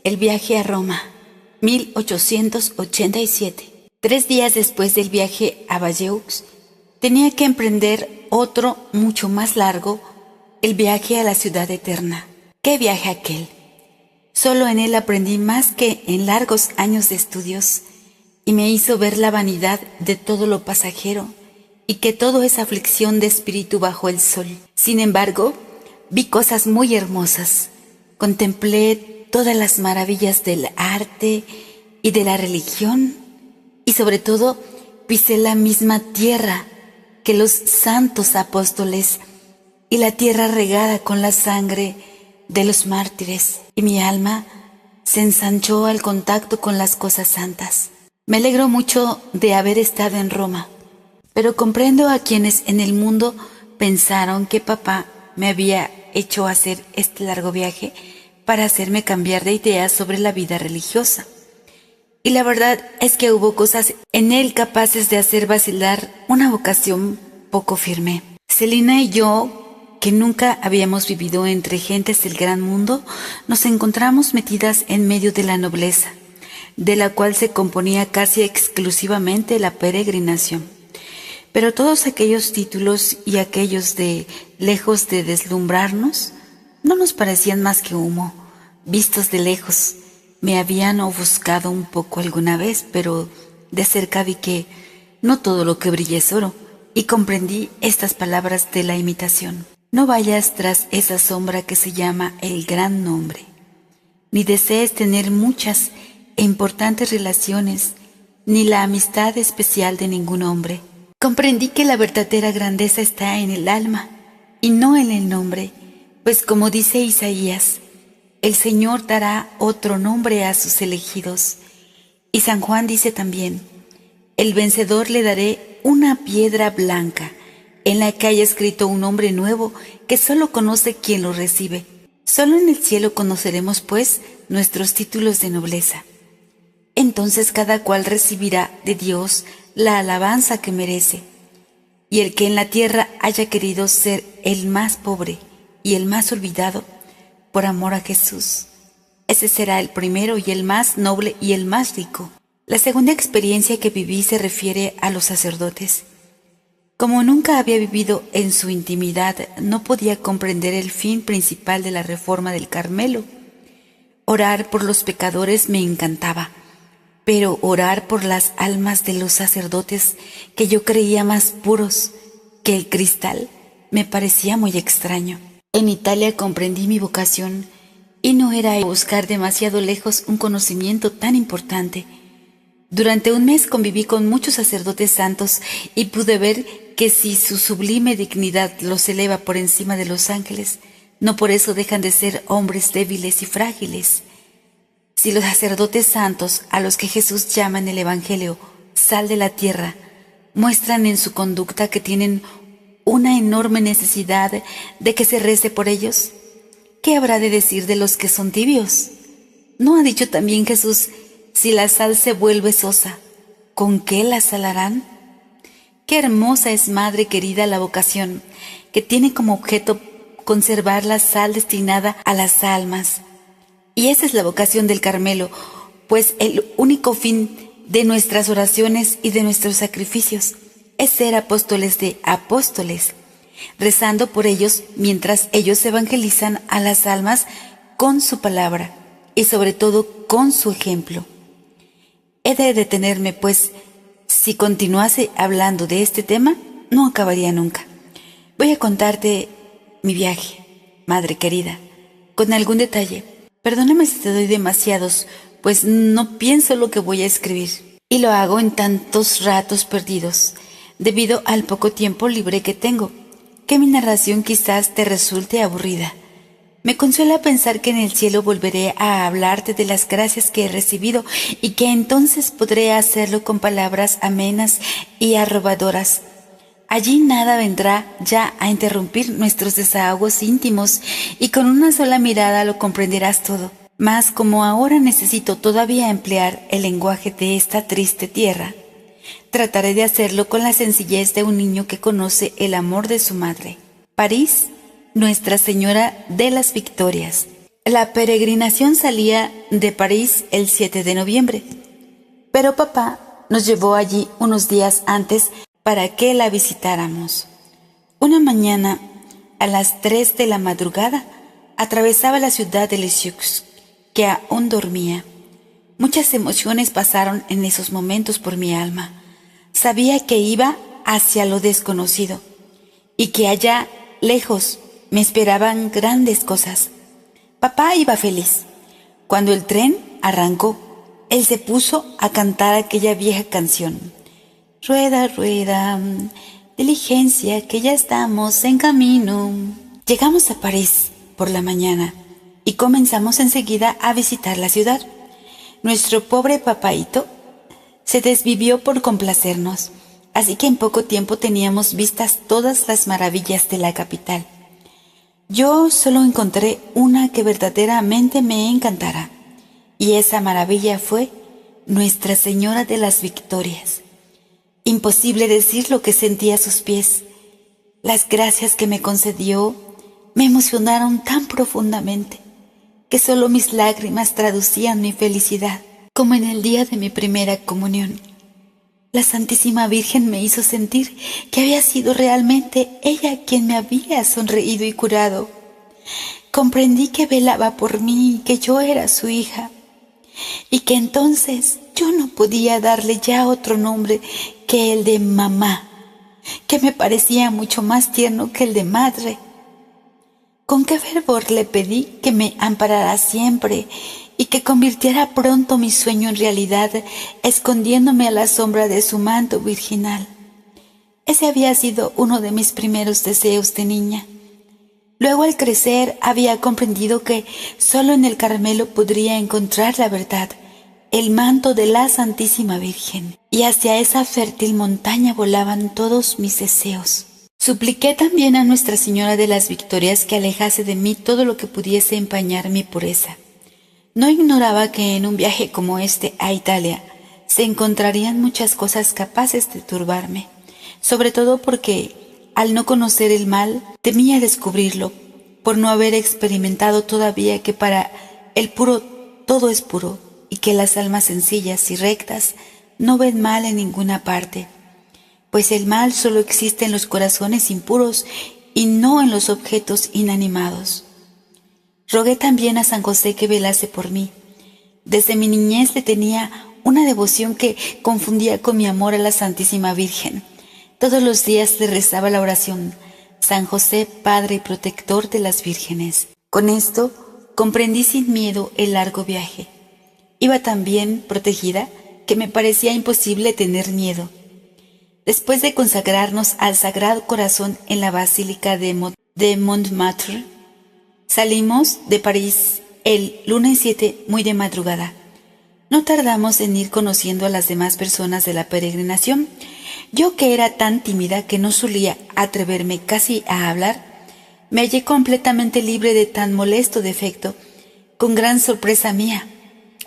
El viaje a Roma, 1887. 3 días después del viaje a Bayeux, tenía que emprender otro mucho más largo, el viaje a la ciudad eterna. ¿Qué viaje aquel? Solo en él aprendí más que en largos años de estudios, y me hizo ver la vanidad de todo lo pasajero, y que todo es aflicción de espíritu bajo el sol. Sin embargo, vi cosas muy hermosas, contemplé todas las maravillas del arte y de la religión, y sobre todo pisé la misma tierra que los santos apóstoles y la tierra regada con la sangre de los mártires, y mi alma se ensanchó al contacto con las cosas santas. Me alegro mucho de haber estado en Roma, pero comprendo a quienes en el mundo pensaron que papá me había hecho hacer este largo viaje para hacerme cambiar de idea sobre la vida religiosa. Y la verdad es que hubo cosas en él capaces de hacer vacilar una vocación poco firme. Celina y yo, que nunca habíamos vivido entre gentes del gran mundo, nos encontramos metidas en medio de la nobleza, de la cual se componía casi exclusivamente la peregrinación. Pero todos aquellos títulos y aquellos de, lejos de deslumbrarnos, no nos parecían más que humo, vistos de lejos. Me habían ofuscado un poco alguna vez, pero de cerca vi que no todo lo que brilla es oro, y comprendí estas palabras de la imitación. No vayas tras esa sombra que se llama el gran nombre, ni desees tener muchas e importantes relaciones, ni la amistad especial de ningún hombre. Comprendí que la verdadera grandeza está en el alma, y no en el nombre, pues como dice Isaías, el Señor dará otro nombre a sus elegidos. Y San Juan dice también, el vencedor le daré una piedra blanca, en la que haya escrito un nombre nuevo que solo conoce quien lo recibe. Solo en el cielo conoceremos, pues, nuestros títulos de nobleza. Entonces cada cual recibirá de Dios la alabanza que merece. Y el que en la tierra haya querido ser el más pobre y el más olvidado, por amor a Jesús, ese será el primero y el más noble y el más rico. La segunda experiencia que viví se refiere a los sacerdotes. Como nunca había vivido en su intimidad, no podía comprender el fin principal de la reforma del Carmelo. Orar por los pecadores me encantaba, pero orar por las almas de los sacerdotes que yo creía más puros que el cristal me parecía muy extraño. En Italia comprendí mi vocación y no era buscar demasiado lejos un conocimiento tan importante. Durante un mes conviví con muchos sacerdotes santos y pude ver que si su sublime dignidad los eleva por encima de los ángeles, no por eso dejan de ser hombres débiles y frágiles. Si los sacerdotes santos, a los que Jesús llama en el Evangelio sal de la tierra, muestran en su conducta que tienen una enorme necesidad de que se rece por ellos, ¿qué habrá de decir de los que son tibios? ¿No ha dicho también Jesús, si la sal se vuelve sosa, ¿con qué la salarán? Qué hermosa es, madre querida, la vocación, que tiene como objeto conservar la sal destinada a las almas. Y esa es la vocación del Carmelo, pues el único fin de nuestras oraciones y de nuestros sacrificios es ser apóstoles de apóstoles, rezando por ellos mientras ellos evangelizan a las almas con su palabra y sobre todo con su ejemplo. He de detenerme, pues, si continuase hablando de este tema, no acabaría nunca. Voy a contarte mi viaje, madre querida, con algún detalle. Perdóname si te doy demasiados, pues no pienso lo que voy a escribir. Y lo hago en tantos ratos perdidos, debido al poco tiempo libre que tengo, que mi narración quizás te resulte aburrida. Me consuela pensar que en el cielo volveré a hablarte de las gracias que he recibido y que entonces podré hacerlo con palabras amenas y arrobadoras. Allí nada vendrá ya a interrumpir nuestros desahogos íntimos y con una sola mirada lo comprenderás todo. Mas como ahora necesito todavía emplear el lenguaje de esta triste tierra, trataré de hacerlo con la sencillez de un niño que conoce el amor de su madre. París, Nuestra Señora de las Victorias, La peregrinación salía de París el 7 de noviembre, pero papá nos llevó allí unos días antes para que la visitáramos. Una mañana, a las 3 de la madrugada, atravesaba la ciudad de Lisieux, que aún dormía. Muchas emociones pasaron en esos momentos por mi alma. Sabía que iba hacia lo desconocido y que allá, lejos, me esperaban grandes cosas. Papá iba feliz. Cuando el tren arrancó, él se puso a cantar aquella vieja canción. Rueda, rueda, diligencia, que ya estamos en camino. Llegamos a París por la mañana y comenzamos enseguida a visitar la ciudad. Nuestro pobre papaíto se desvivió por complacernos, así que en poco tiempo teníamos vistas todas las maravillas de la capital. Yo solo encontré una que verdaderamente me encantara, y esa maravilla fue Nuestra Señora de las Victorias. Imposible decir lo que sentí a sus pies. Las gracias que me concedió me emocionaron tan profundamente que solo mis lágrimas traducían mi felicidad, como en el día de mi primera comunión. La Santísima Virgen me hizo sentir que había sido realmente ella quien me había sonreído y curado. Comprendí que velaba por mí, que yo era su hija, y que entonces yo no podía darle ya otro nombre que el de mamá, que me parecía mucho más tierno que el de madre. Con qué fervor le pedí que me amparara siempre y que convirtiera pronto mi sueño en realidad, escondiéndome a la sombra de su manto virginal. Ese había sido uno de mis primeros deseos de niña. Luego, al crecer, había comprendido que solo en el Carmelo podría encontrar la verdad, el manto de la Santísima Virgen, y hacia esa fértil montaña volaban todos mis deseos. Supliqué también a Nuestra Señora de las Victorias que alejase de mí todo lo que pudiese empañar mi pureza. No ignoraba que en un viaje como este a Italia se encontrarían muchas cosas capaces de turbarme, sobre todo porque, al no conocer el mal, temía descubrirlo, por no haber experimentado todavía que para el puro todo es puro y que las almas sencillas y rectas no ven mal en ninguna parte, pues el mal solo existe en los corazones impuros y no en los objetos inanimados. Rogué también a San José que velase por mí. Desde mi niñez le tenía una devoción que confundía con mi amor a la Santísima Virgen. Todos los días le rezaba la oración: San José, Padre y Protector de las Vírgenes. Con esto comprendí sin miedo el largo viaje. Iba tan bien protegida que me parecía imposible tener miedo. Después de consagrarnos al Sagrado Corazón en la Basílica de Montmartre, salimos de París el lunes 7 muy de madrugada. No tardamos en ir conociendo a las demás personas de la peregrinación. Yo, que era tan tímida que no solía atreverme casi a hablar, me hallé completamente libre de tan molesto defecto. Con gran sorpresa mía,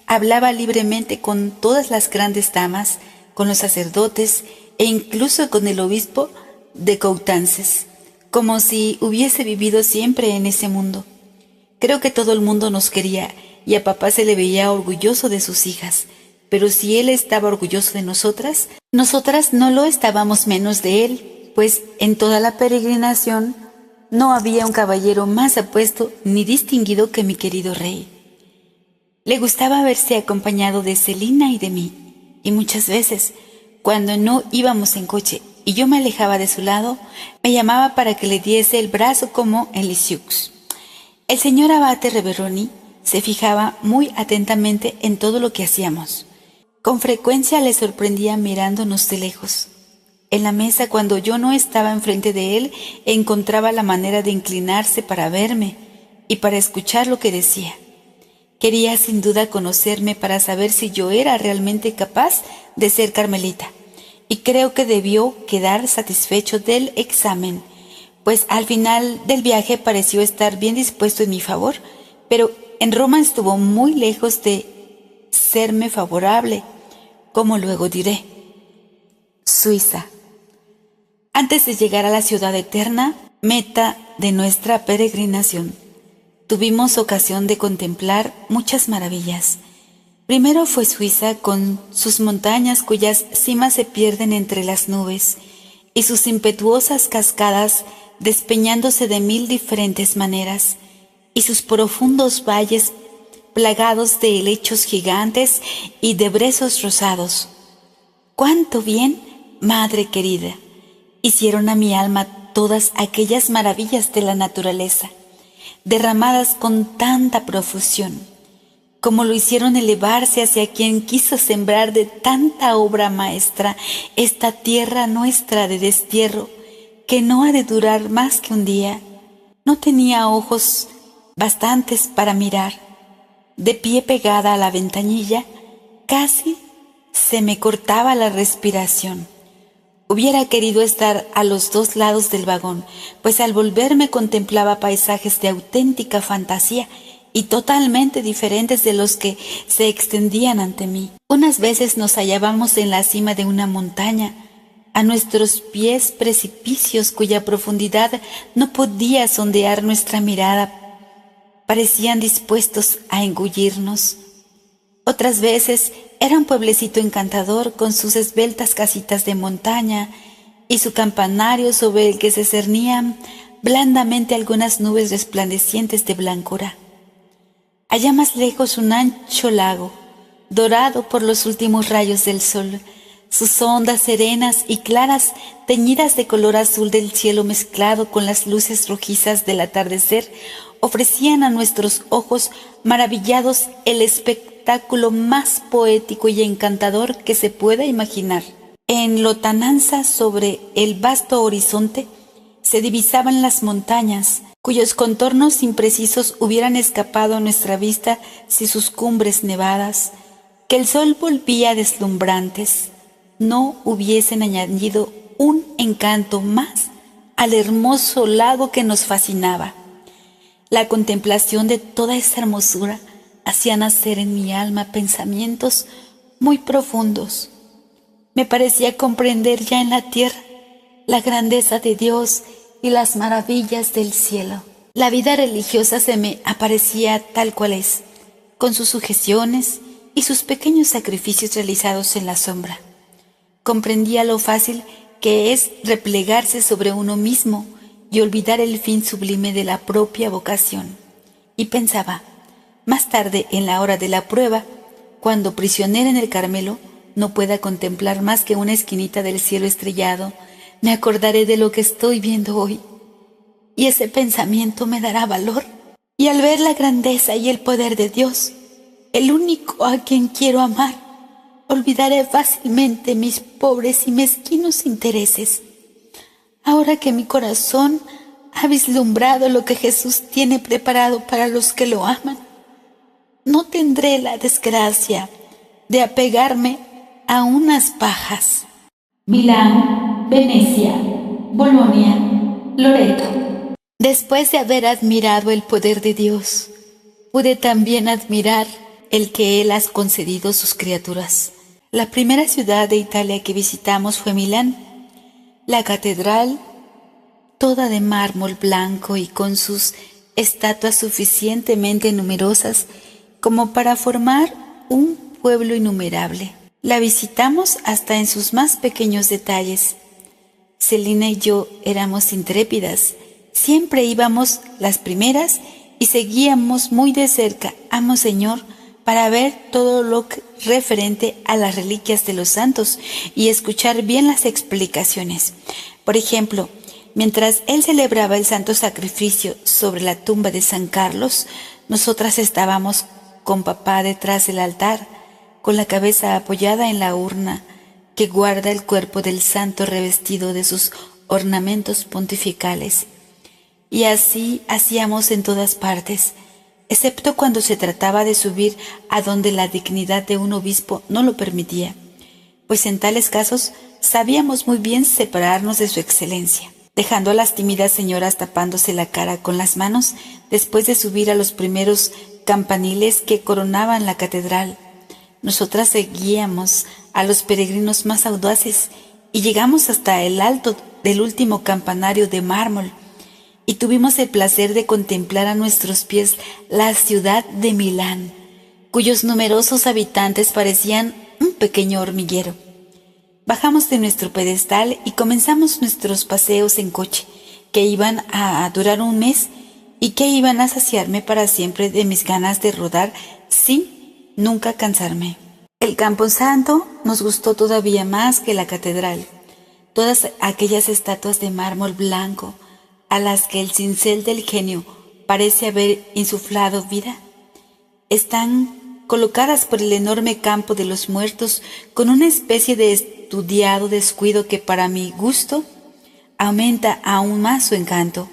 hablaba libremente con todas las grandes damas, con los sacerdotes e incluso con el obispo de Coutances, como si hubiese vivido siempre en ese mundo. Creo que todo el mundo nos quería y a papá se le veía orgulloso de sus hijas, pero si él estaba orgulloso de nosotras, nosotras no lo estábamos menos de él, pues en toda la peregrinación no había un caballero más apuesto ni distinguido que mi querido rey. Le gustaba verse acompañado de Celina y de mí, y muchas veces, cuando no íbamos en coche y yo me alejaba de su lado, me llamaba para que le diese el brazo como en Lisieux. El señor abate Reveroni se fijaba muy atentamente en todo lo que hacíamos. Con frecuencia le sorprendía mirándonos de lejos. En la mesa, cuando yo no estaba enfrente de él, encontraba la manera de inclinarse para verme y para escuchar lo que decía. Quería sin duda conocerme para saber si yo era realmente capaz de ser carmelita, y creo que debió quedar satisfecho del examen, pues al final del viaje pareció estar bien dispuesto en mi favor, pero en Roma estuvo muy lejos de serme favorable, como luego diré. Suiza. Antes de llegar a la ciudad eterna, meta de nuestra peregrinación, tuvimos ocasión de contemplar muchas maravillas. Primero fue Suiza con sus montañas cuyas cimas se pierden entre las nubes y sus impetuosas cascadas despeñándose de 1000 diferentes maneras, y sus profundos valles plagados de helechos gigantes y de brezos rosados. ¡Cuánto bien, madre querida, hicieron a mi alma todas aquellas maravillas de la naturaleza, derramadas con tanta profusión, como lo hicieron elevarse hacia quien quiso sembrar de tanta obra maestra esta tierra nuestra de destierro, que no ha de durar más que un día! No tenía ojos bastantes para mirar. De pie pegada a la ventanilla, casi se me cortaba la respiración. Hubiera querido estar a los 2 lados del vagón, pues al volverme contemplaba paisajes de auténtica fantasía y totalmente diferentes de los que se extendían ante mí. Unas veces nos hallábamos en la cima de una montaña, a nuestros pies precipicios cuya profundidad no podía sondear nuestra mirada, parecían dispuestos a engullirnos. Otras veces era un pueblecito encantador con sus esbeltas casitas de montaña y su campanario sobre el que se cernían blandamente algunas nubes resplandecientes de blancura. Allá más lejos un ancho lago, dorado por los últimos rayos del sol, sus ondas serenas y claras teñidas de color azul del cielo mezclado con las luces rojizas del atardecer, ofrecían a nuestros ojos maravillados el espectáculo más poético y encantador que se pueda imaginar. En lontananza sobre el vasto horizonte se divisaban las montañas, cuyos contornos imprecisos hubieran escapado a nuestra vista si sus cumbres nevadas, que el sol volvía deslumbrantes, no hubiesen añadido un encanto más al hermoso lago que nos fascinaba. La contemplación de toda esa hermosura hacía nacer en mi alma pensamientos muy profundos. Me parecía comprender ya en la tierra la grandeza de Dios y las maravillas del cielo. La vida religiosa se me aparecía tal cual es, con sus sujeciones y sus pequeños sacrificios realizados en la sombra. Comprendía lo fácil que es replegarse sobre uno mismo y olvidar el fin sublime de la propia vocación. Y pensaba, más tarde en la hora de la prueba, cuando prisionera en el Carmelo no pueda contemplar más que una esquinita del cielo estrellado, me acordaré de lo que estoy viendo hoy, y ese pensamiento me dará valor. Y al ver la grandeza y el poder de Dios, el único a quien quiero amar, olvidaré fácilmente mis pobres y mezquinos intereses. Ahora que mi corazón ha vislumbrado lo que Jesús tiene preparado para los que lo aman, no tendré la desgracia de apegarme a unas pajas. Milán, Venecia, Bolonia, Loreto. Después de haber admirado el poder de Dios, pude también admirar el que Él ha concedido a sus criaturas. La primera ciudad de Italia que visitamos fue Milán. La catedral, toda de mármol blanco y con sus estatuas suficientemente numerosas como para formar un pueblo innumerable. La visitamos hasta en sus más pequeños detalles. Celina y yo éramos intrépidas, siempre íbamos las primeras y seguíamos muy de cerca a Monseñor para ver todo lo referente a las reliquias de los santos y escuchar bien las explicaciones. Por ejemplo, mientras él celebraba el santo sacrificio sobre la tumba de San Carlos, nosotras estábamos con papá detrás del altar, con la cabeza apoyada en la urna que guarda el cuerpo del santo revestido de sus ornamentos pontificales. Y así hacíamos en todas partes, excepto cuando se trataba de subir a donde la dignidad de un obispo no lo permitía, pues en tales casos sabíamos muy bien separarnos de su excelencia, dejando a las tímidas señoras tapándose la cara con las manos después de subir a los primeros campaniles que coronaban la catedral. Nosotras seguíamos a los peregrinos más audaces y llegamos hasta el alto del último campanario de mármol, y tuvimos el placer de contemplar a nuestros pies la ciudad de Milán, cuyos numerosos habitantes parecían un pequeño hormiguero. Bajamos de nuestro pedestal y comenzamos nuestros paseos en coche, que iban a durar un mes y que iban a saciarme para siempre de mis ganas de rodar sin nunca cansarme. El Camposanto nos gustó todavía más que la catedral. Todas aquellas estatuas de mármol blanco a las que el cincel del genio parece haber insuflado vida, están colocadas por el enorme campo de los muertos con una especie de estudiado descuido que para mi gusto aumenta aún más su encanto.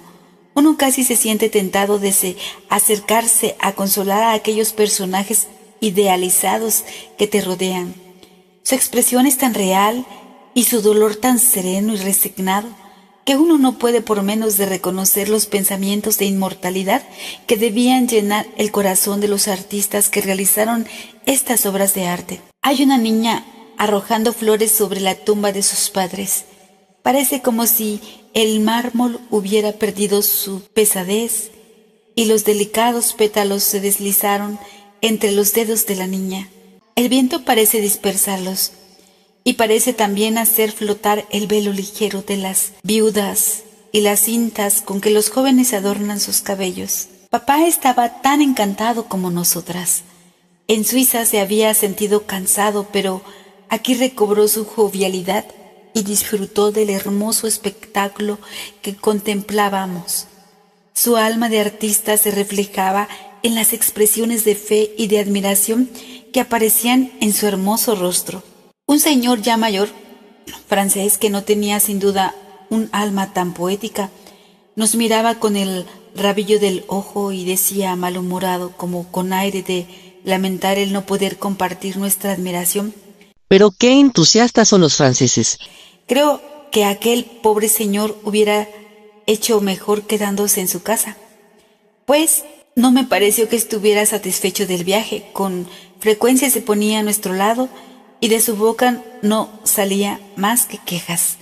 Uno casi se siente tentado de acercarse a consolar a aquellos personajes idealizados que te rodean. Su expresión es tan real y su dolor tan sereno y resignado que uno no puede por menos de reconocer los pensamientos de inmortalidad que debían llenar el corazón de los artistas que realizaron estas obras de arte. Hay una niña arrojando flores sobre la tumba de sus padres. Parece como si el mármol hubiera perdido su pesadez y los delicados pétalos se deslizaron entre los dedos de la niña. El viento parece dispersarlos y parece también hacer flotar el velo ligero de las viudas y las cintas con que los jóvenes adornan sus cabellos. Papá estaba tan encantado como nosotras. En Suiza se había sentido cansado, pero aquí recobró su jovialidad y disfrutó del hermoso espectáculo que contemplábamos. Su alma de artista se reflejaba en las expresiones de fe y de admiración que aparecían en su hermoso rostro. Un señor ya mayor, francés, que no tenía sin duda un alma tan poética, nos miraba con el rabillo del ojo y decía malhumorado, como con aire de lamentar el no poder compartir nuestra admiración: Pero qué entusiastas son los franceses. creo que aquel pobre señor hubiera hecho mejor quedándose en su casa. Pues no me pareció que estuviera satisfecho del viaje. Con frecuencia se ponía a nuestro lado y de su boca no salía más que quejas.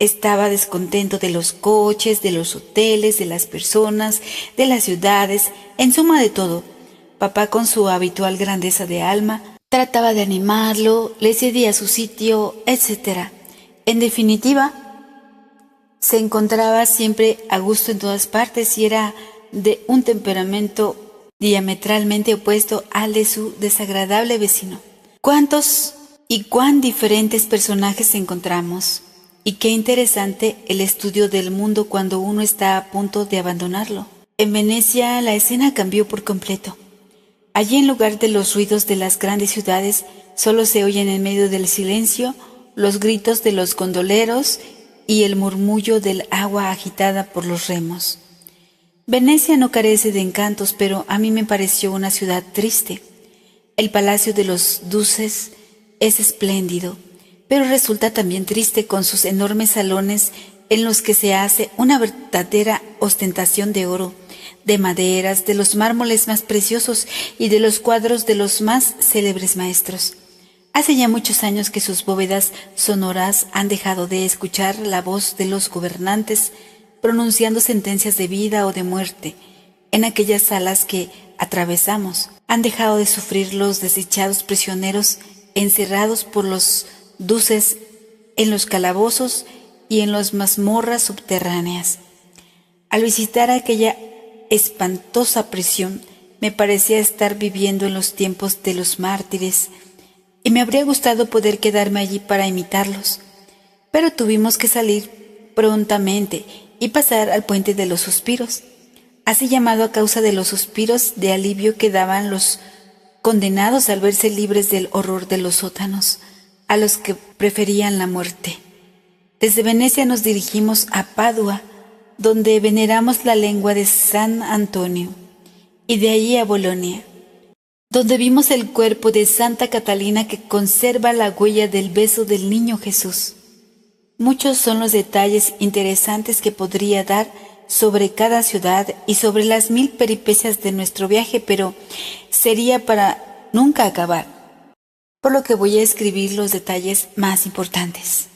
Estaba descontento de los coches, de los hoteles, de las personas, de las ciudades, en suma de todo. Papá, con su habitual grandeza de alma, trataba de animarlo, le cedía su sitio, etc. En definitiva, se encontraba siempre a gusto en todas partes y era de un temperamento diametralmente opuesto al de su desagradable vecino. ¿Cuántos y cuán diferentes personajes encontramos? Y qué interesante el estudio del mundo cuando uno está a punto de abandonarlo. En Venecia la escena cambió por completo. Allí, en lugar de los ruidos de las grandes ciudades, solo se oyen en medio del silencio los gritos de los gondoleros y el murmullo del agua agitada por los remos. Venecia no carece de encantos, pero a mí me pareció una ciudad triste. El Palacio de los Duces es espléndido, pero resulta también triste con sus enormes salones en los que se hace una verdadera ostentación de oro, de maderas, de los mármoles más preciosos y de los cuadros de los más célebres maestros. Hace ya muchos años que sus bóvedas sonoras han dejado de escuchar la voz de los gobernantes pronunciando sentencias de vida o de muerte. En aquellas salas que atravesamos han dejado de sufrir los desdichados prisioneros encerrados por los duces en los calabozos y en las mazmorras subterráneas. Al visitar aquella espantosa prisión, me parecía estar viviendo en los tiempos de los mártires, y me habría gustado poder quedarme allí para imitarlos. Pero tuvimos que salir prontamente y pasar al puente de los suspiros, así llamado a causa de los suspiros de alivio que daban los condenados al verse libres del horror de los sótanos, a los que preferían la muerte. Desde Venecia nos dirigimos a Padua, donde veneramos la lengua de San Antonio, y de allí a Bolonia, donde vimos el cuerpo de Santa Catalina que conserva la huella del beso del niño Jesús. Muchos son los detalles interesantes que podría dar sobre cada ciudad y sobre las 1000 peripecias de nuestro viaje, pero sería para nunca acabar, por lo que voy a escribir los detalles más importantes.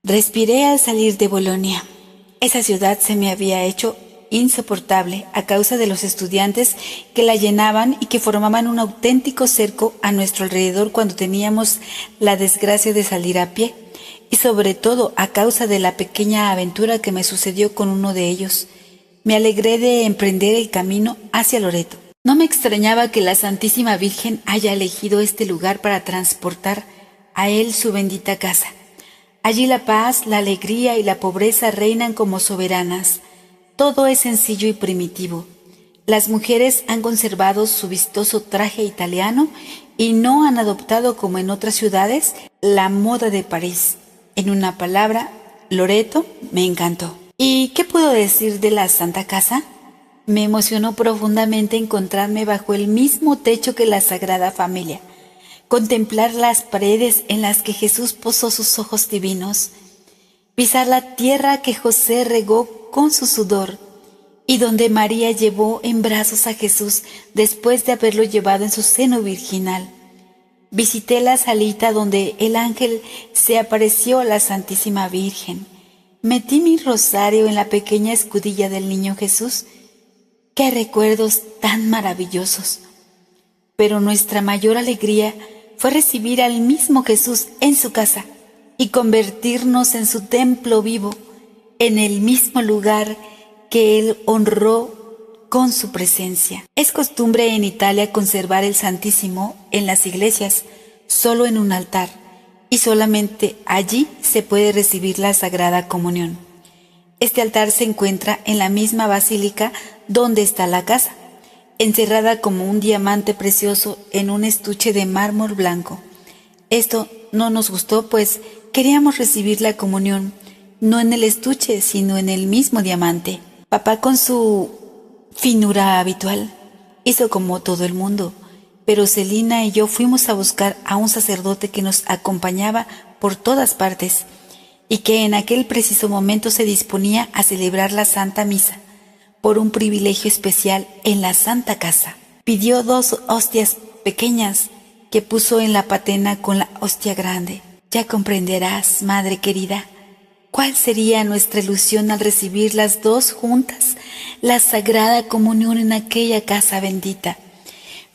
Respiré al salir de Bolonia. Esa ciudad se me había hecho insoportable a causa de los estudiantes que la llenaban y que formaban un auténtico cerco a nuestro alrededor cuando teníamos la desgracia de salir a pie, y sobre todo a causa de la pequeña aventura que me sucedió con uno de ellos. Me alegré de emprender el camino hacia Loreto. No me extrañaba que la Santísima Virgen haya elegido este lugar para transportar a él su bendita casa. Allí la paz, la alegría y la pobreza reinan como soberanas. Todo es sencillo y primitivo. Las mujeres han conservado su vistoso traje italiano y no han adoptado, como en otras ciudades, la moda de París. En una palabra, Loreto me encantó. ¿Y qué puedo decir de la Santa Casa? Me emocionó profundamente encontrarme bajo el mismo techo que la Sagrada Familia, contemplar las paredes en las que Jesús posó sus ojos divinos, pisar la tierra que José regó con su sudor y donde María llevó en brazos a Jesús después de haberlo llevado en su seno virginal. Visité la salita donde el ángel se apareció a la Santísima Virgen. Metí mi rosario en la pequeña escudilla del niño Jesús. ¡Qué recuerdos tan maravillosos! Pero nuestra mayor alegría fue recibir al mismo Jesús en su casa y convertirnos en su templo vivo, en el mismo lugar que Él honró con su presencia. Es costumbre en Italia conservar el Santísimo en las iglesias, solo en un altar, y solamente allí se puede recibir la Sagrada Comunión. Este altar se encuentra en la misma basílica donde está la casa, encerrada como un diamante precioso en un estuche de mármol blanco. Esto no nos gustó, pues queríamos recibir la comunión, no en el estuche, sino en el mismo diamante. Papá, con su finura habitual, hizo como todo el mundo, pero Celina y yo fuimos a buscar a un sacerdote que nos acompañaba por todas partes y que en aquel preciso momento se disponía a celebrar la Santa Misa por un privilegio especial en la Santa Casa. Pidió 2 hostias pequeñas que puso en la patena con la hostia grande. Ya comprenderás, madre querida, cuál sería nuestra ilusión al recibir las 2 juntas la Sagrada Comunión en aquella casa bendita.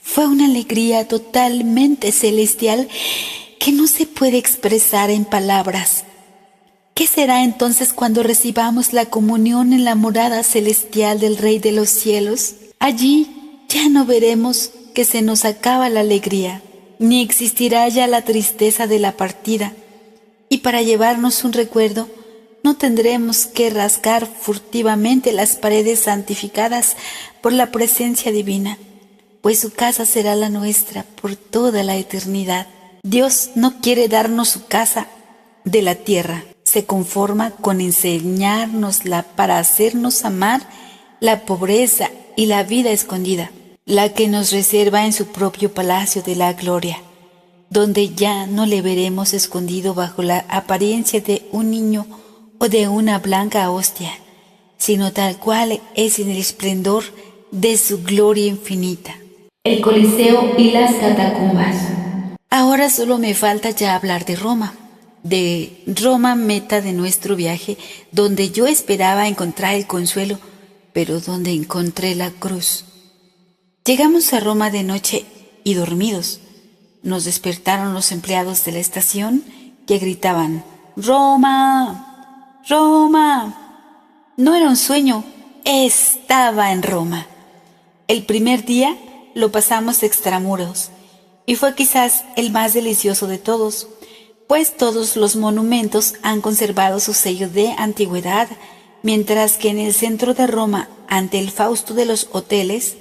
Fue una alegría totalmente celestial que no se puede expresar en palabras. ¿Qué será entonces cuando recibamos la comunión en la morada celestial del Rey de los cielos? Allí ya no veremos que se nos acaba la alegría, ni existirá ya la tristeza de la partida, y para llevarnos un recuerdo no tendremos que rasgar furtivamente las paredes santificadas por la presencia divina, pues su casa será la nuestra por toda la eternidad. Dios no quiere darnos su casa de la tierra, se conforma con enseñárnosla para hacernos amar la pobreza y la vida escondida, la que nos reserva en su propio palacio de la gloria, donde ya no le veremos escondido bajo la apariencia de un niño o de una blanca hostia, sino tal cual es en el esplendor de su gloria infinita. El Coliseo y las catacumbas. Ahora solo me falta ya hablar de Roma, meta de nuestro viaje, donde yo esperaba encontrar el consuelo, pero donde encontré la cruz. Llegamos a Roma de noche y dormidos. Nos despertaron los empleados de la estación que gritaban: ¡Roma! ¡Roma! No era un sueño, estaba en Roma. El primer día lo pasamos extramuros y fue quizás el más delicioso de todos, pues todos los monumentos han conservado su sello de antigüedad, mientras que en el centro de Roma, ante el fausto de los hoteles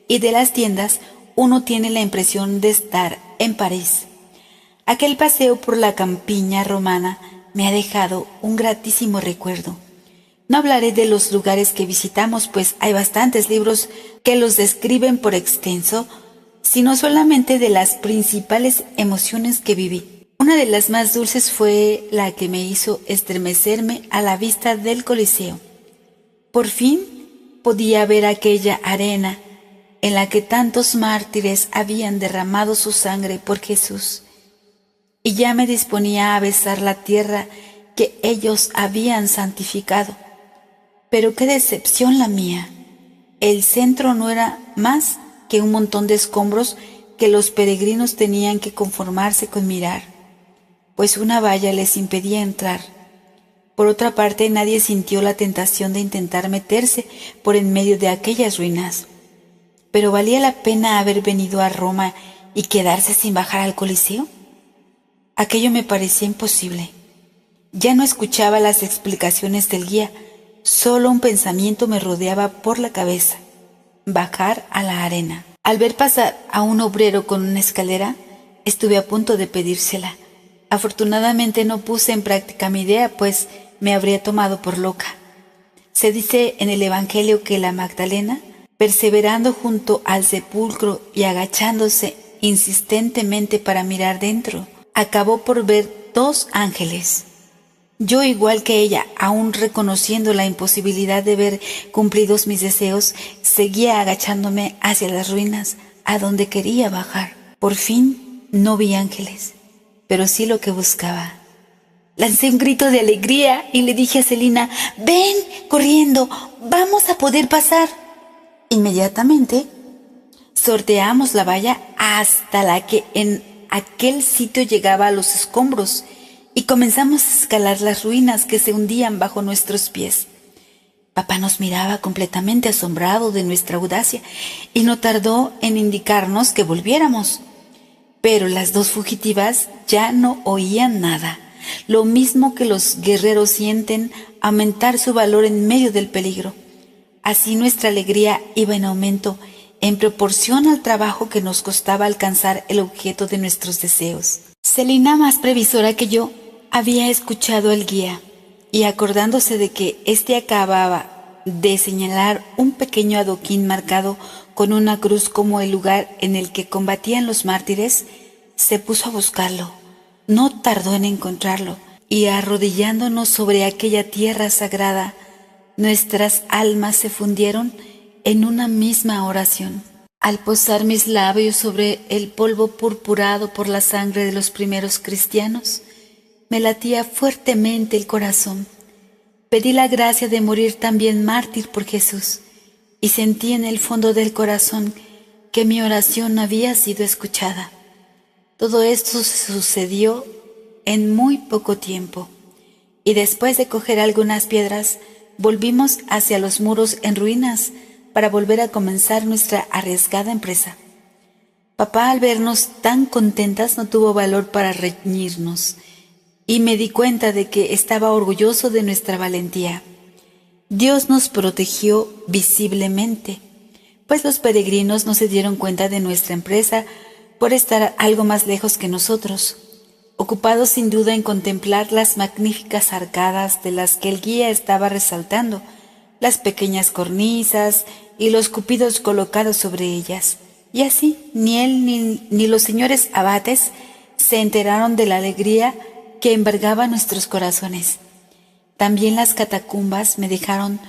y de las tiendas, uno tiene la impresión de estar en París. Aquel paseo por la campiña romana me ha dejado un gratísimo recuerdo. No hablaré de los lugares que visitamos, pues hay bastantes libros que los describen por extenso, sino solamente de las principales emociones que viví. Una de las más dulces fue la que me hizo estremecerme a la vista del Coliseo. Por fin podía ver aquella arena en la que tantos mártires habían derramado su sangre por Jesús, y ya me disponía a besar la tierra que ellos habían santificado. Pero qué decepción la mía. El centro no era más que un montón de escombros que los peregrinos tenían que conformarse con mirar, pues una valla les impedía entrar. Por otra parte, nadie sintió la tentación de intentar meterse por en medio de aquellas ruinas. ¿Pero valía la pena haber venido a Roma y quedarse sin bajar al Coliseo? Aquello me parecía imposible. Ya no escuchaba las explicaciones del guía, solo un pensamiento me rodeaba por la cabeza: bajar a la arena. Al ver pasar a un obrero con una escalera, estuve a punto de pedírsela. Afortunadamente no puse en práctica mi idea, pues me habría tomado por loca. Se dice en el Evangelio que la Magdalena, perseverando junto al sepulcro y agachándose insistentemente para mirar dentro, acabó por ver 2 ángeles. Yo, igual que ella, aún reconociendo la imposibilidad de ver cumplidos mis deseos, seguía agachándome hacia las ruinas, a donde quería bajar. Por fin no vi ángeles, pero sí lo que buscaba. Lancé un grito de alegría y le dije a Celina: «Ven, corriendo, vamos a poder pasar». Inmediatamente sorteamos la valla hasta la que en aquel sitio llegaba a los escombros y comenzamos a escalar las ruinas que se hundían bajo nuestros pies. Papá nos miraba completamente asombrado de nuestra audacia y no tardó en indicarnos que volviéramos. Pero las 2 fugitivas ya no oían nada. Lo mismo que los guerreros sienten aumentar su valor en medio del peligro. Así nuestra alegría iba en aumento en proporción al trabajo que nos costaba alcanzar el objeto de nuestros deseos. Celina, más previsora que yo, había escuchado al guía y, acordándose de que éste acababa de señalar un pequeño adoquín marcado con una cruz como el lugar en el que combatían los mártires, se puso a buscarlo. No tardó en encontrarlo, y arrodillándonos sobre aquella tierra sagrada, nuestras almas se fundieron en una misma oración. Al posar mis labios sobre el polvo purpurado por la sangre de los primeros cristianos, me latía fuertemente el corazón. Pedí la gracia de morir también mártir por Jesús, y sentí en el fondo del corazón que mi oración había sido escuchada. Todo esto sucedió en muy poco tiempo, y después de coger algunas piedras, volvimos hacia los muros en ruinas para volver a comenzar nuestra arriesgada empresa. Papá, al vernos tan contentas, no tuvo valor para reñirnos, y me di cuenta de que estaba orgulloso de nuestra valentía. Dios nos protegió visiblemente, pues los peregrinos no se dieron cuenta de nuestra empresa por estar algo más lejos que nosotros, ocupados sin duda en contemplar las magníficas arcadas de las que el guía estaba resaltando, las pequeñas cornisas y los cupidos colocados sobre ellas. Y así ni él ni los señores abates se enteraron de la alegría que embargaba nuestros corazones. También las catacumbas me dejaron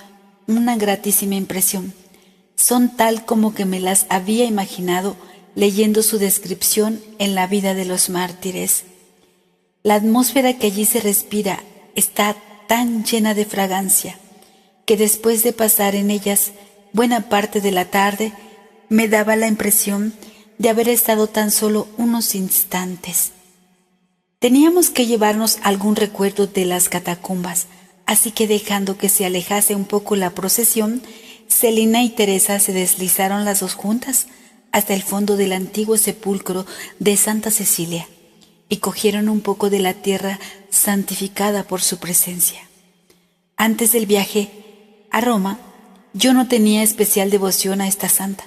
una gratísima impresión. Son tal como que me las había imaginado leyendo su descripción en la vida de los mártires. La atmósfera que allí se respira está tan llena de fragancia que después de pasar en ellas buena parte de la tarde me daba la impresión de haber estado tan solo unos instantes. Teníamos que llevarnos algún recuerdo de las catacumbas, así que, dejando que se alejase un poco la procesión, Celina y Teresa se deslizaron las 2 juntas hasta el fondo del antiguo sepulcro de Santa Cecilia y cogieron un poco de la tierra santificada por su presencia. Antes del viaje a Roma, yo no tenía especial devoción a esta santa,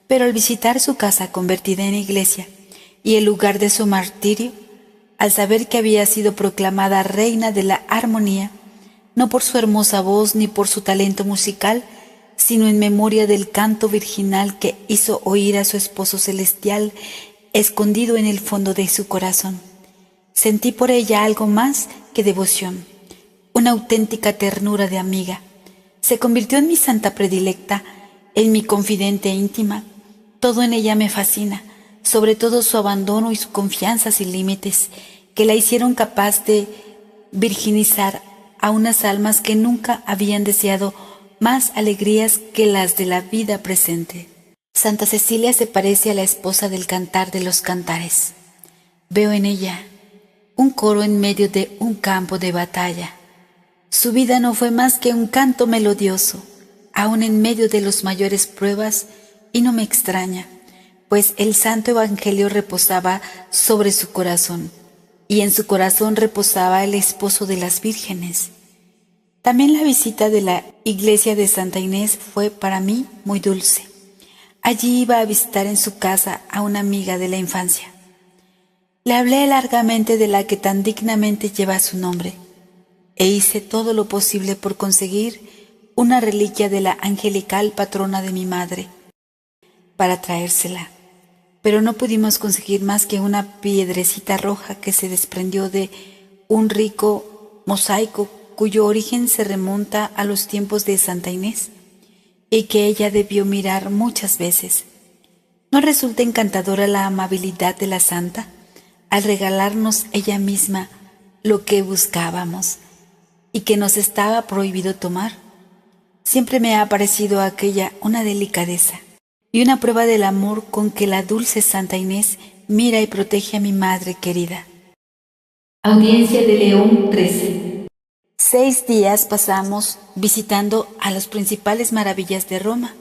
pero al visitar su casa convertida en iglesia y el lugar de su martirio, al saber que había sido proclamada reina de la armonía, no por su hermosa voz ni por su talento musical, sino en memoria del canto virginal que hizo oír a su esposo celestial escondido en el fondo de su corazón, sentí por ella algo más que devoción, una auténtica ternura de amiga. Se convirtió en mi santa predilecta, en mi confidente íntima. Todo en ella me fascina, sobre todo su abandono y su confianza sin límites, que la hicieron capaz de virginizar a unas almas que nunca habían deseado más alegrías que las de la vida presente. Santa Cecilia se parece a la esposa del Cantar de los Cantares. Veo en ella un coro en medio de un campo de batalla. Su vida no fue más que un canto melodioso, aun en medio de las mayores pruebas, y no me extraña, pues el Santo Evangelio reposaba sobre su corazón, y en su corazón reposaba el esposo de las vírgenes. También la visita de la iglesia de Santa Inés fue para mí muy dulce. Allí iba a visitar en su casa a una amiga de la infancia. Le hablé largamente de la que tan dignamente lleva su nombre, e hice todo lo posible por conseguir una reliquia de la angelical patrona de mi madre, para traérsela, pero no pudimos conseguir más que una piedrecita roja que se desprendió de un rico mosaico cuyo origen se remonta a los tiempos de Santa Inés, y que ella debió mirar muchas veces. ¿No resulta encantadora la amabilidad de la santa al regalarnos ella misma lo que buscábamos y que nos estaba prohibido tomar? Siempre me ha parecido aquella una delicadeza y una prueba del amor con que la dulce Santa Inés mira y protege a mi madre querida. Audiencia de León XIII. 6 días pasamos visitando a las principales maravillas de Roma,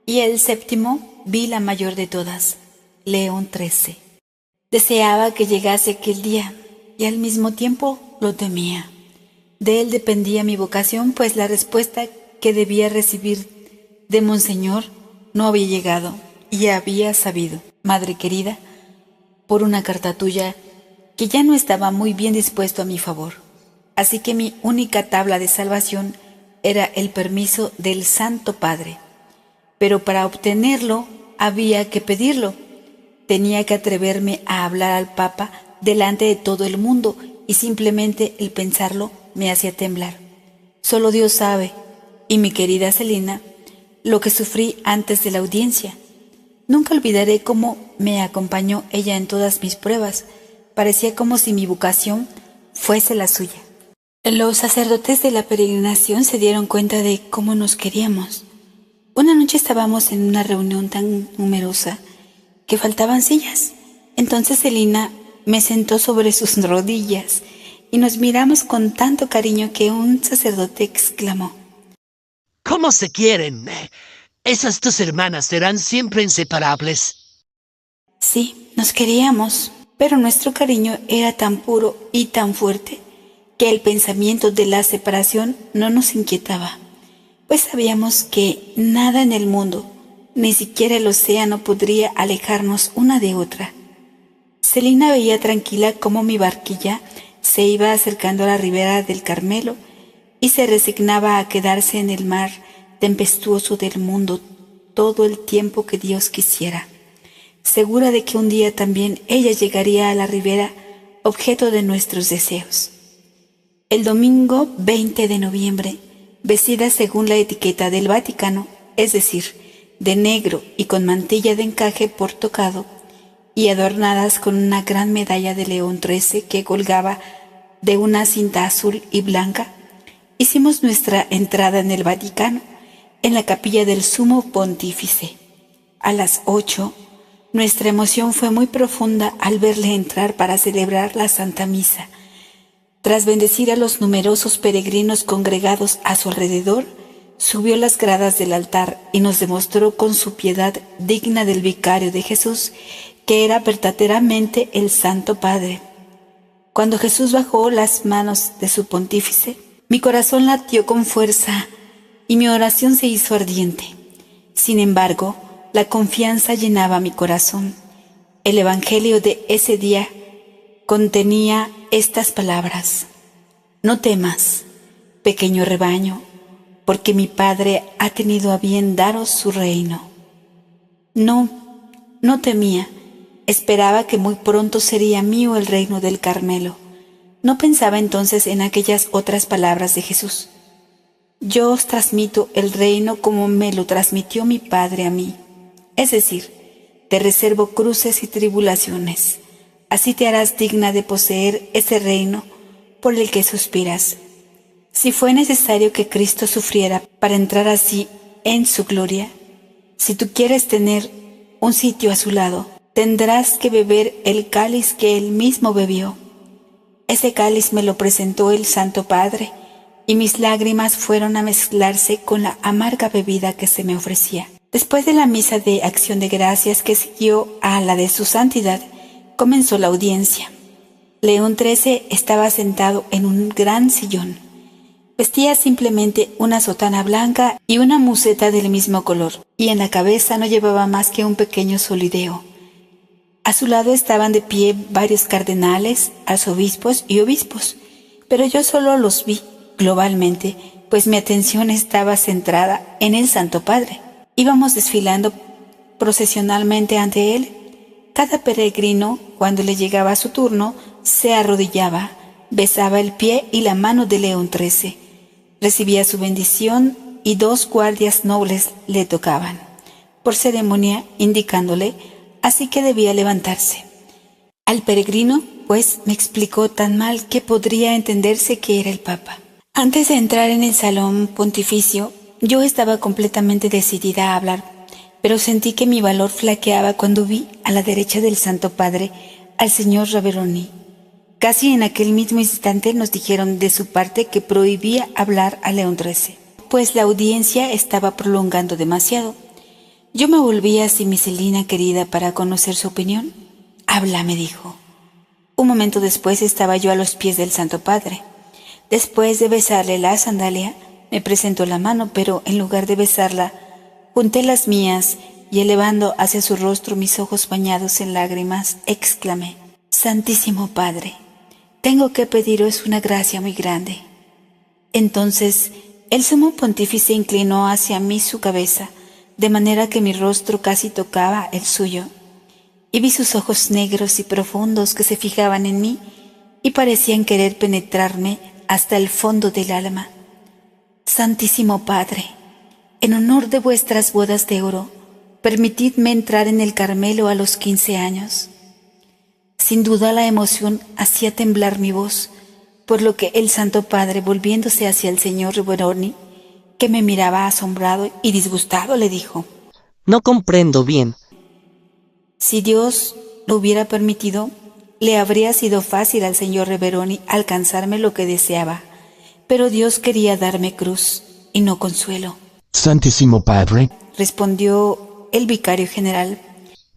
y el 7º vi la mayor de todas, León XIII. Deseaba que llegase aquel día, y al mismo tiempo lo temía. De él dependía mi vocación, pues la respuesta que debía recibir de Monseñor no había llegado, y había sabido, madre querida, por una carta tuya, que ya no estaba muy bien dispuesto a mi favor. Así que mi única tabla de salvación era el permiso del Santo Padre. Pero para obtenerlo había que pedirlo. Tenía que atreverme a hablar al Papa delante de todo el mundo, y simplemente el pensarlo me hacía temblar. Solo Dios sabe, y mi querida Celina, lo que sufrí antes de la audiencia. Nunca olvidaré cómo me acompañó ella en todas mis pruebas. Parecía como si mi vocación fuese la suya. Los sacerdotes de la peregrinación se dieron cuenta de cómo nos queríamos. Una noche estábamos en una reunión tan numerosa que faltaban sillas. Entonces Celina me sentó sobre sus rodillas y nos miramos con tanto cariño que un sacerdote exclamó: ¿Cómo se quieren? Esas dos hermanas serán siempre inseparables. Sí, nos queríamos, pero nuestro cariño era tan puro y tan fuerte que el pensamiento de la separación no nos inquietaba, pues sabíamos que nada en el mundo, ni siquiera el océano, podría alejarnos una de otra. Celina veía tranquila cómo mi barquilla se iba acercando a la ribera del Carmelo y se resignaba a quedarse en el mar tempestuoso del mundo todo el tiempo que Dios quisiera, segura de que un día también ella llegaría a la ribera, objeto de nuestros deseos. El domingo 20 de noviembre, vestida según la etiqueta del Vaticano, es decir, de negro y con mantilla de encaje por tocado, y adornadas con una gran medalla de León XIII que colgaba de una cinta azul y blanca, hicimos nuestra entrada en el Vaticano, en la capilla del Sumo Pontífice. A las 8, nuestra emoción fue muy profunda al verle entrar para celebrar la Santa Misa. Tras bendecir a los numerosos peregrinos congregados a su alrededor, subió las gradas del altar y nos demostró con su piedad digna del vicario de Jesús que era verdaderamente el Santo Padre. Cuando Jesús bajó las manos de su pontífice, mi corazón latió con fuerza y mi oración se hizo ardiente. Sin embargo, la confianza llenaba mi corazón. El Evangelio de ese día contenía estas palabras: no temas, pequeño rebaño, porque mi Padre ha tenido a bien daros su reino. No temía. Esperaba que muy pronto sería mío el reino del Carmelo. No pensaba entonces en aquellas otras palabras de Jesús: yo os transmito el reino como me lo transmitió mi Padre a mí. Es decir, te reservo cruces y tribulaciones. Así te harás digna de poseer ese reino por el que suspiras. Si fue necesario que Cristo sufriera para entrar así en su gloria, si tú quieres tener un sitio a su lado, tendrás que beber el cáliz que él mismo bebió. Ese cáliz me lo presentó el Santo Padre, y mis lágrimas fueron a mezclarse con la amarga bebida que se me ofrecía. Después de la misa de acción de gracias que siguió a la de su santidad, comenzó la audiencia. León XIII estaba sentado en un gran sillón. Vestía simplemente una sotana blanca y una museta del mismo color, y en la cabeza no llevaba más que un pequeño solideo. A su lado estaban de pie varios cardenales, arzobispos y obispos, pero yo solo los vi globalmente, pues mi atención estaba centrada en el Santo Padre. Íbamos desfilando procesionalmente ante él. Cada peregrino, cuando le llegaba su turno, se arrodillaba, besaba el pie y la mano de León XIII, recibía su bendición y 2 guardias nobles le tocaban, por ceremonia indicándole, así que debía levantarse. Al peregrino, pues, me explicó tan mal que podría entenderse que era el Papa. Antes de entrar en el salón pontificio, yo estaba completamente decidida a hablar, pero sentí que mi valor flaqueaba cuando vi a la derecha del Santo Padre al señor Raveroni. Casi en aquel mismo instante nos dijeron de su parte que prohibía hablar a León XIII, pues la audiencia estaba prolongando demasiado. Yo me volví hacia mi Celina querida para conocer su opinión. «Habla», me dijo. Un momento después estaba yo a los pies del Santo Padre. Después de besarle la sandalia, me presentó la mano, pero en lugar de besarla, junté las mías y elevando hacia su rostro mis ojos bañados en lágrimas, exclamé: «Santísimo Padre, tengo que pediros una gracia muy grande». Entonces el sumo pontífice inclinó hacia mí su cabeza, de manera que mi rostro casi tocaba el suyo, y vi sus ojos negros y profundos que se fijaban en mí y parecían querer penetrarme hasta el fondo del alma. «Santísimo Padre, en honor de vuestras bodas de oro, permitidme entrar en el Carmelo a los 15 años». Sin duda la emoción hacía temblar mi voz, por lo que el Santo Padre, volviéndose hacia el señor Raveroni, que me miraba asombrado y disgustado, le dijo: No comprendo bien. Si Dios lo hubiera permitido, le habría sido fácil al señor Raveroni alcanzarme lo que deseaba, pero Dios quería darme cruz y no consuelo. Santísimo Padre, Respondió el vicario general: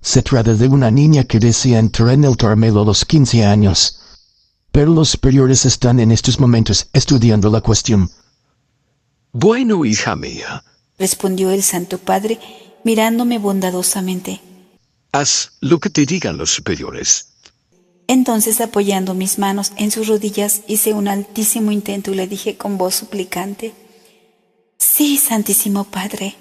se trata de una niña que desea entrar en el Carmelo a los 15 años. Pero los superiores están en estos momentos estudiando la cuestión. Bueno, hija mía, respondió el Santo Padre, mirándome bondadosamente. haz lo que te digan los superiores. Entonces, apoyando mis manos en sus rodillas, hice un altísimo intento y le dije con voz suplicante: «Sí, Santísimo Padre,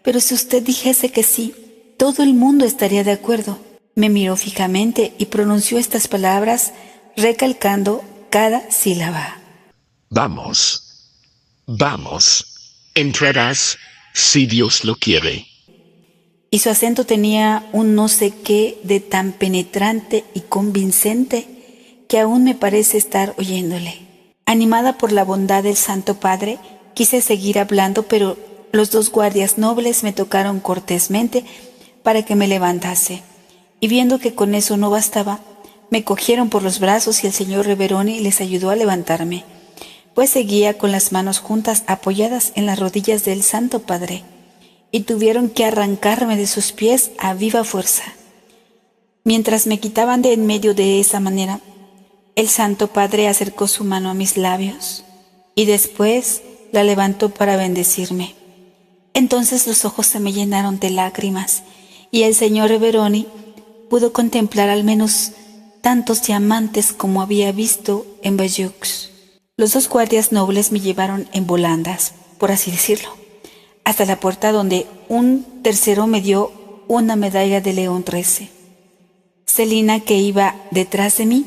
pero si usted dijese que sí, todo el mundo estaría de acuerdo». Me miró fijamente y pronunció estas palabras, recalcando cada sílaba: Vamos, entrarás si Dios lo quiere. Y su acento tenía un no sé qué de tan penetrante y convincente que aún me parece estar oyéndole. Animada por la bondad del Santo Padre, quise seguir hablando, pero los 2 guardias nobles me tocaron cortésmente para que me levantase, y viendo que con eso no bastaba, me cogieron por los brazos y el señor Raveroni les ayudó a levantarme, pues seguía con las manos juntas apoyadas en las rodillas del Santo Padre, y tuvieron que arrancarme de sus pies a viva fuerza. Mientras me quitaban de en medio de esa manera, el Santo Padre acercó su mano a mis labios y después la levantó para bendecirme. Entonces los ojos se me llenaron de lágrimas y el señor Raveroni pudo contemplar al menos tantos diamantes como había visto en Bayeux. Los 2 guardias nobles me llevaron en volandas, por así decirlo, hasta la puerta, donde un tercero me dio una medalla de León XIII. Celina, que iba detrás de mí,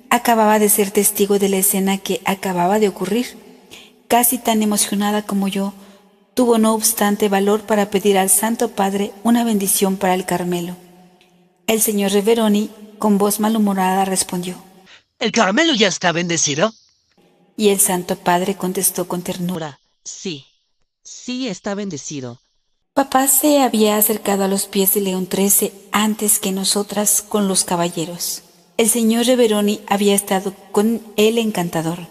acababa de ser testigo de la escena que acababa de ocurrir. Casi tan emocionada como yo, tuvo no obstante valor para pedir al Santo Padre una bendición para el Carmelo. El señor Raveroni, con voz malhumorada, respondió: ¿El Carmelo ya está bendecido? Y el Santo Padre contestó con ternura. Sí, sí está bendecido. Papá se había acercado a los pies de León XIII antes que nosotras con los caballeros. El señor Reveroni había estado con el encantador,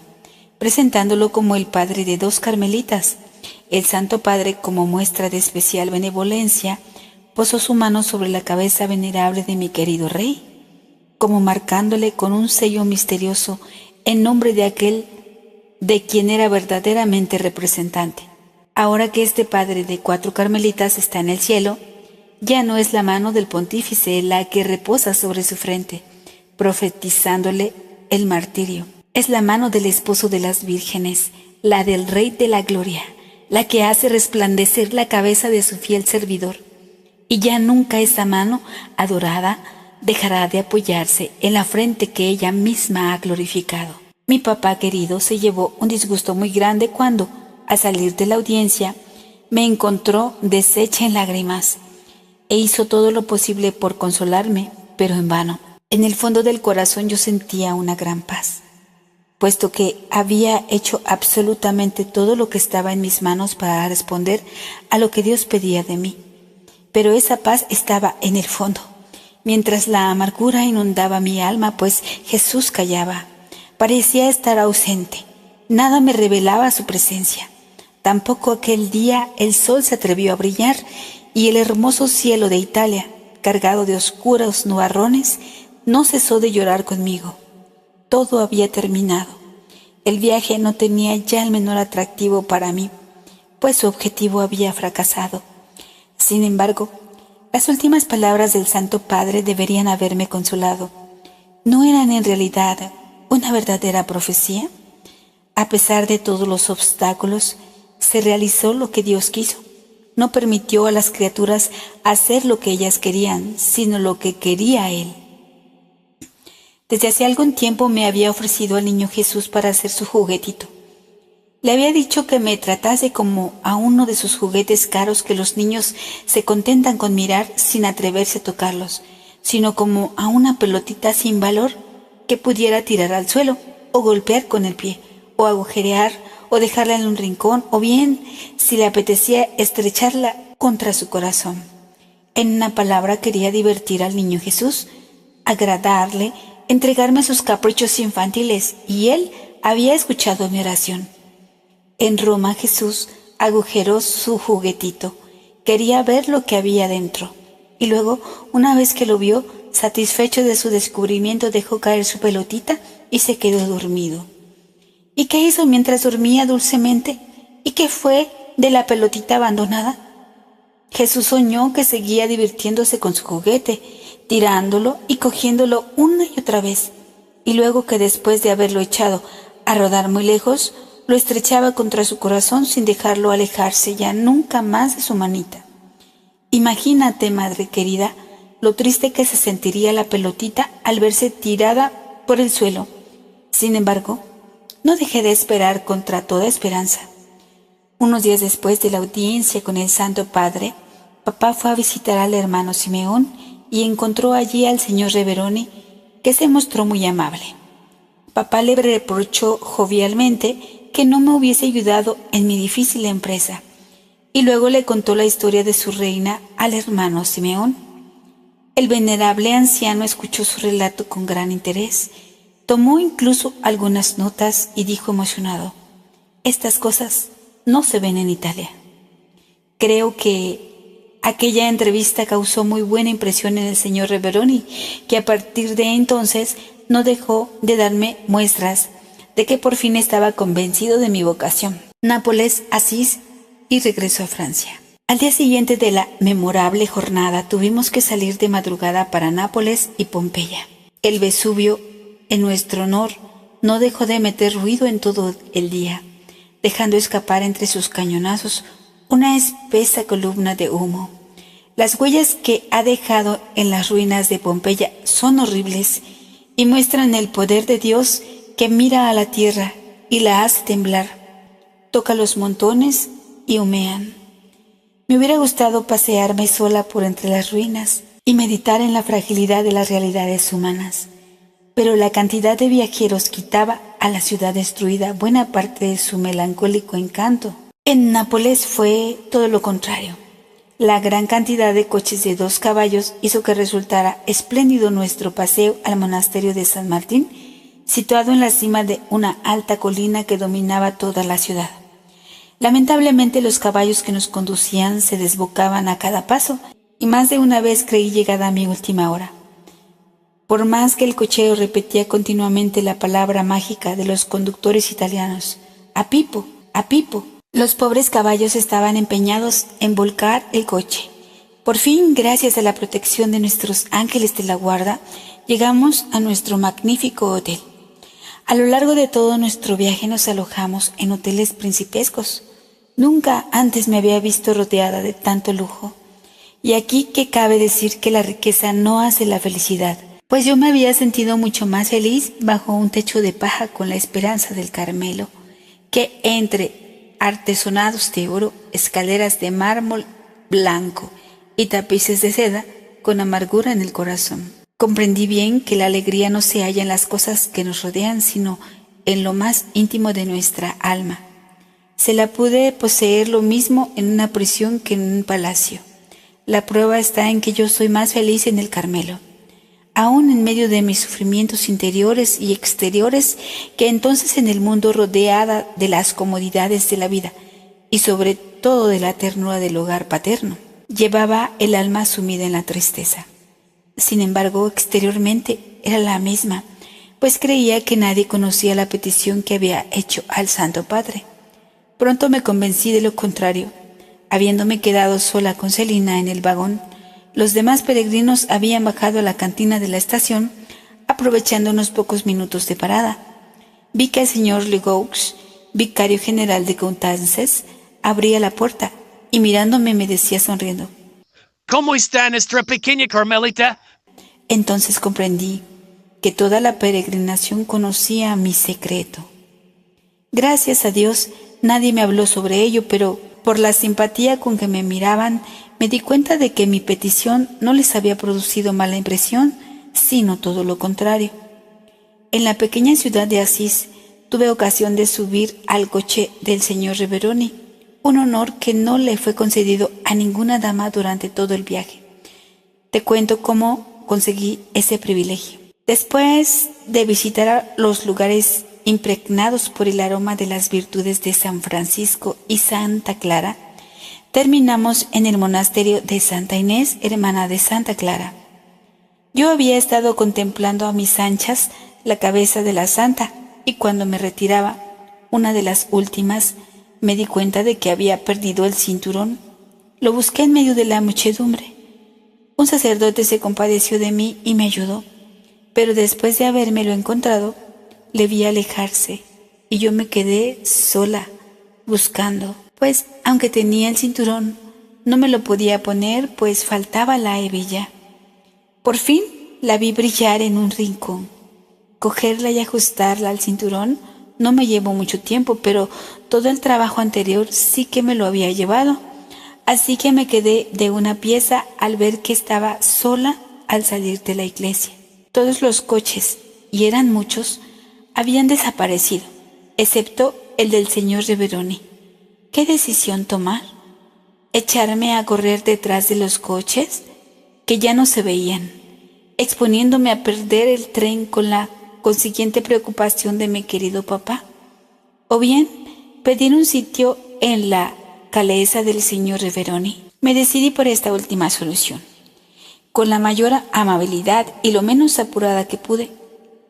presentándolo como el padre de 2 carmelitas. El Santo Padre, como muestra de especial benevolencia, posó su mano sobre la cabeza venerable de mi querido rey, como marcándole con un sello misterioso en nombre de aquel de quien era verdaderamente representante. Ahora que este padre de 4 carmelitas está en el cielo, ya no es la mano del pontífice la que reposa sobre su frente, profetizándole el martirio. Es la mano del esposo de las vírgenes, la del Rey de la Gloria, la que hace resplandecer la cabeza de su fiel servidor. Y ya nunca esa mano adorada dejará de apoyarse en la frente que ella misma ha glorificado. Mi papá querido se llevó un disgusto muy grande cuando, al salir de la audiencia, me encontró deshecha en lágrimas e hizo todo lo posible por consolarme, pero en vano. En el fondo del corazón yo sentía una gran paz, puesto que había hecho absolutamente todo lo que estaba en mis manos para responder a lo que Dios pedía de mí. Pero esa paz estaba en el fondo, mientras la amargura inundaba mi alma, pues Jesús callaba. Parecía estar ausente. Nada me revelaba su presencia. Tampoco aquel día el sol se atrevió a brillar y el hermoso cielo de Italia, cargado de oscuros nubarrones, no cesó de llorar conmigo. Todo había terminado. El viaje no tenía ya el menor atractivo para mí, pues su objetivo había fracasado. Sin embargo, las últimas palabras del Santo Padre deberían haberme consolado. ¿No eran en realidad una verdadera profecía? A pesar de todos los obstáculos, se realizó lo que Dios quiso. No permitió a las criaturas hacer lo que ellas querían, sino lo que quería Él. Desde hace algún tiempo me había ofrecido al niño Jesús para ser su juguetito. Le había dicho que me tratase como a uno de sus juguetes caros que los niños se contentan con mirar sin atreverse a tocarlos, sino como a una pelotita sin valor que pudiera tirar al suelo, o golpear con el pie, o agujerear, o dejarla en un rincón, o bien, si le apetecía, estrecharla contra su corazón. En una palabra, quería divertir al niño Jesús, agradarle, entregarme sus caprichos infantiles, y él había escuchado mi oración. En Roma Jesús agujeró su juguetito, quería ver lo que había dentro, y luego, una vez que lo vio, satisfecho de su descubrimiento, dejó caer su pelotita y se quedó dormido. ¿Y qué hizo mientras dormía dulcemente? ¿Y qué fue de la pelotita abandonada? Jesús soñó que seguía divirtiéndose con su juguete, tirándolo y cogiéndolo una y otra vez, y luego que después de haberlo echado a rodar muy lejos, lo estrechaba contra su corazón sin dejarlo alejarse ya nunca más de su manita. Imagínate, madre querida, lo triste que se sentiría la pelotita al verse tirada por el suelo. Sin embargo, no dejé de esperar contra toda esperanza. Unos días después de la audiencia con el Santo Padre, papá fue a visitar al hermano Simeón y encontró allí al señor Reveroni, que se mostró muy amable. Papá le reprochó jovialmente que no me hubiese ayudado en mi difícil empresa, y luego le contó la historia de su reina al hermano Simeón. El venerable anciano escuchó su relato con gran interés, tomó incluso algunas notas y dijo emocionado: «Estas cosas no se ven en Italia». Creo que aquella entrevista causó muy buena impresión en el señor Reveroni, que a partir de entonces no dejó de darme muestras de que por fin estaba convencido de mi vocación. Nápoles, Asís y regresó a Francia. Al día siguiente de la memorable jornada tuvimos que salir de madrugada para Nápoles y Pompeya. El Vesubio, en nuestro honor, no dejó de meter ruido en todo el día, dejando escapar entre sus cañonazos una espesa columna de humo. Las huellas que ha dejado en las ruinas de Pompeya son horribles y muestran el poder de Dios que mira a la tierra y la hace temblar, toca los montones y humean. Me hubiera gustado pasearme sola por entre las ruinas y meditar en la fragilidad de las realidades humanas, pero la cantidad de viajeros quitaba a la ciudad destruida buena parte de su melancólico encanto. En Nápoles fue todo lo contrario. La gran cantidad de coches de 2 caballos hizo que resultara espléndido nuestro paseo al monasterio de San Martín, situado en la cima de una alta colina que dominaba toda la ciudad. Lamentablemente los caballos que nos conducían se desbocaban a cada paso y más de una vez creí llegada a mi última hora. Por más que el cochero repetía continuamente la palabra mágica de los conductores italianos, a pipo, los pobres caballos estaban empeñados en volcar el coche. Por fin, gracias a la protección de nuestros ángeles de la guarda, llegamos a nuestro magnífico hotel. A lo largo de todo nuestro viaje nos alojamos en hoteles principescos. Nunca antes me había visto rodeada de tanto lujo. Y aquí que cabe decir que la riqueza no hace la felicidad, pues yo me había sentido mucho más feliz bajo un techo de paja con la esperanza del Carmelo, que entre artesonados de oro, escaleras de mármol blanco y tapices de seda con amargura en el corazón. Comprendí bien que la alegría no se halla en las cosas que nos rodean, sino en lo más íntimo de nuestra alma. Se la pude poseer lo mismo en una prisión que en un palacio. La prueba está en que yo soy más feliz en el Carmelo, aún en medio de mis sufrimientos interiores y exteriores, que entonces en el mundo, rodeada de las comodidades de la vida y sobre todo de la ternura del hogar paterno. Llevaba el alma sumida en la tristeza. Sin embargo, exteriormente era la misma, pues creía que nadie conocía la petición que había hecho al Santo Padre. Pronto me convencí de lo contrario. Habiéndome quedado sola con Celina en el vagón, los demás peregrinos habían bajado a la cantina de la estación, aprovechando unos pocos minutos de parada. Vi que el señor Legaux, vicario general de Coutances, abría la puerta y mirándome me decía sonriendo: ¿Cómo está nuestra pequeña Carmelita? Entonces comprendí que toda la peregrinación conocía mi secreto. Gracias a Dios, nadie me habló sobre ello, pero por la simpatía con que me miraban, me di cuenta de que mi petición no les había producido mala impresión, sino todo lo contrario. En la pequeña ciudad de Asís tuve ocasión de subir al coche del señor Reveroni, un honor que no le fue concedido a ninguna dama durante todo el viaje. Te cuento cómo conseguí ese privilegio. Después de visitar los lugares impregnados por el aroma de las virtudes de San Francisco y Santa Clara, terminamos en el monasterio de Santa Inés, hermana de Santa Clara. Yo había estado contemplando a mis anchas la cabeza de la santa, y cuando me retiraba, una de las últimas, me di cuenta de que había perdido el cinturón. Lo busqué en medio de la muchedumbre. Un sacerdote se compadeció de mí y me ayudó, pero después de habérmelo encontrado, le vi alejarse y yo me quedé sola, buscando, pues aunque tenía el cinturón, no me lo podía poner, pues faltaba la hebilla. Por fin la vi brillar en un rincón. Cogerla y ajustarla al cinturón no me llevó mucho tiempo, pero todo el trabajo anterior sí que me lo había llevado. Así que me quedé de una pieza al ver que estaba sola al salir de la iglesia. Todos los coches, y eran muchos, habían desaparecido, excepto el del señor Reveroni. ¿Qué decisión tomar? ¿Echarme a correr detrás de los coches, que ya no se veían, exponiéndome a perder el tren con la consiguiente preocupación de mi querido papá? ¿O bien pedir un sitio en la calesa del señor Reveroni? Me decidí por esta última solución. Con la mayor amabilidad y lo menos apurada que pude,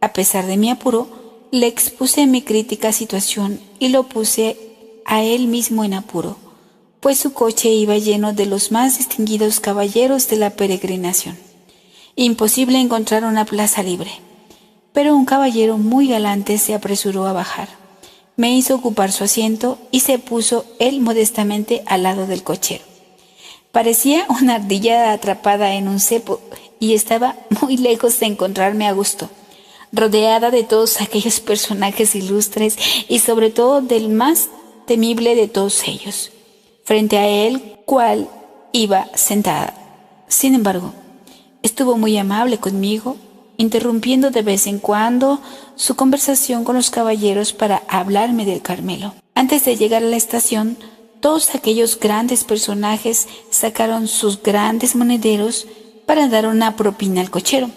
a pesar de mi apuro, le expuse mi crítica situación y lo puse a él mismo en apuro, pues su coche iba lleno de los más distinguidos caballeros de la peregrinación. Imposible encontrar una plaza libre, pero un caballero muy galante se apresuró a bajar. Me hizo ocupar su asiento y se puso él modestamente al lado del cochero. Parecía una ardilla atrapada en un cepo y estaba muy lejos de encontrarme a gusto, rodeada de todos aquellos personajes ilustres y sobre todo del más temible de todos ellos, frente a él, cual iba sentada. Sin embargo, estuvo muy amable conmigo, interrumpiendo de vez en cuando su conversación con los caballeros para hablarme del Carmelo. Antes de llegar a la estación, todos aquellos grandes personajes sacaron sus grandes monederos para dar una propina al cochero,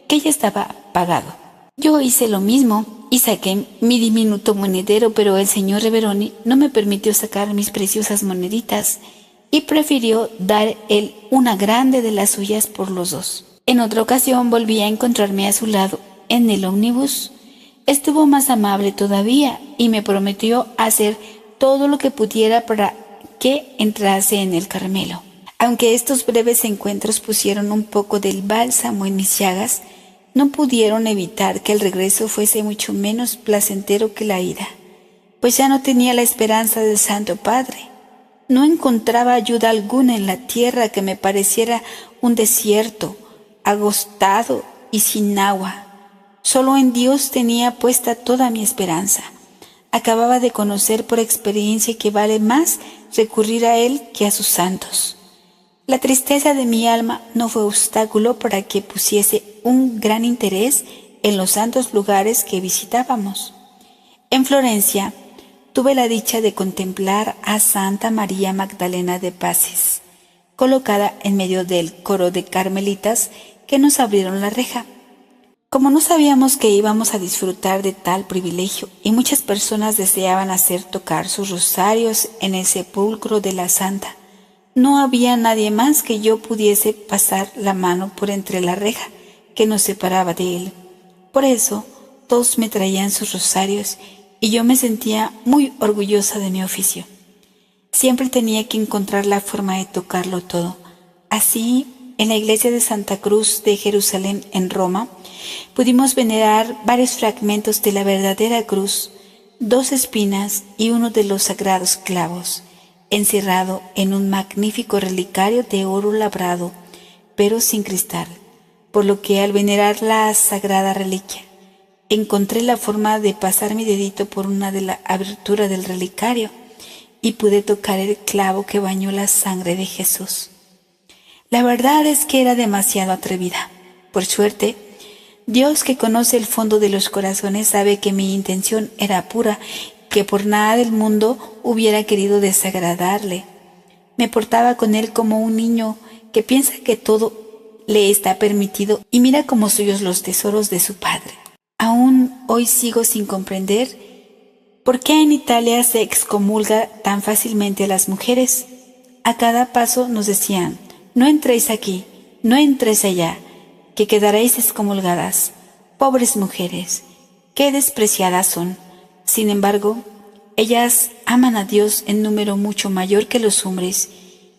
que ya estaba pagado. Yo hice lo mismo y saqué mi diminuto monedero, pero el señor Reveroni no me permitió sacar mis preciosas moneditas y prefirió dar él una grande de las suyas por los dos. En otra ocasión volví a encontrarme a su lado en el ómnibus. Estuvo más amable todavía y me prometió hacer todo lo que pudiera para que entrase en el Carmelo. Aunque estos breves encuentros pusieron un poco del bálsamo en mis llagas, no pudieron evitar que el regreso fuese mucho menos placentero que la ida, pues ya no tenía la esperanza del Santo Padre. No encontraba ayuda alguna en la tierra, que me pareciera un desierto, agostado y sin agua. Solo en Dios tenía puesta toda mi esperanza. Acababa de conocer por experiencia que vale más recurrir a Él que a sus santos. La tristeza de mi alma no fue obstáculo para que pusiese un gran interés en los santos lugares que visitábamos. En Florencia tuve la dicha de contemplar a Santa María Magdalena de Paces, colocada en medio del coro de carmelitas que nos abrieron la reja. Como no sabíamos que íbamos a disfrutar de tal privilegio y muchas personas deseaban hacer tocar sus rosarios en el sepulcro de la santa, no había nadie más que yo pudiese pasar la mano por entre la reja que nos separaba de él. Por eso todos me traían sus rosarios y yo me sentía muy orgullosa de mi oficio. Siempre tenía que encontrar la forma de tocarlo todo. Así, en la iglesia de Santa Cruz de Jerusalén en Roma, pudimos venerar varios fragmentos de la verdadera cruz, 2 espinas y uno de los sagrados clavos, encerrado en un magnífico relicario de oro labrado, pero sin cristal, por lo que al venerar la sagrada reliquia, encontré la forma de pasar mi dedito por una de la abertura del relicario y pude tocar el clavo que bañó la sangre de Jesús. La verdad es que era demasiado atrevida. Por suerte, Dios, que conoce el fondo de los corazones, sabe que mi intención era pura, que por nada del mundo hubiera querido desagradarle. Me portaba con él como un niño que piensa que todo le está permitido y mira como suyos los tesoros de su padre. Aún hoy sigo sin comprender por qué en Italia se excomulga tan fácilmente a las mujeres. A cada paso nos decían: no entréis aquí, no entréis allá, que quedaréis excomulgadas. Pobres mujeres, qué despreciadas son. Sin embargo, ellas aman a Dios en número mucho mayor que los hombres,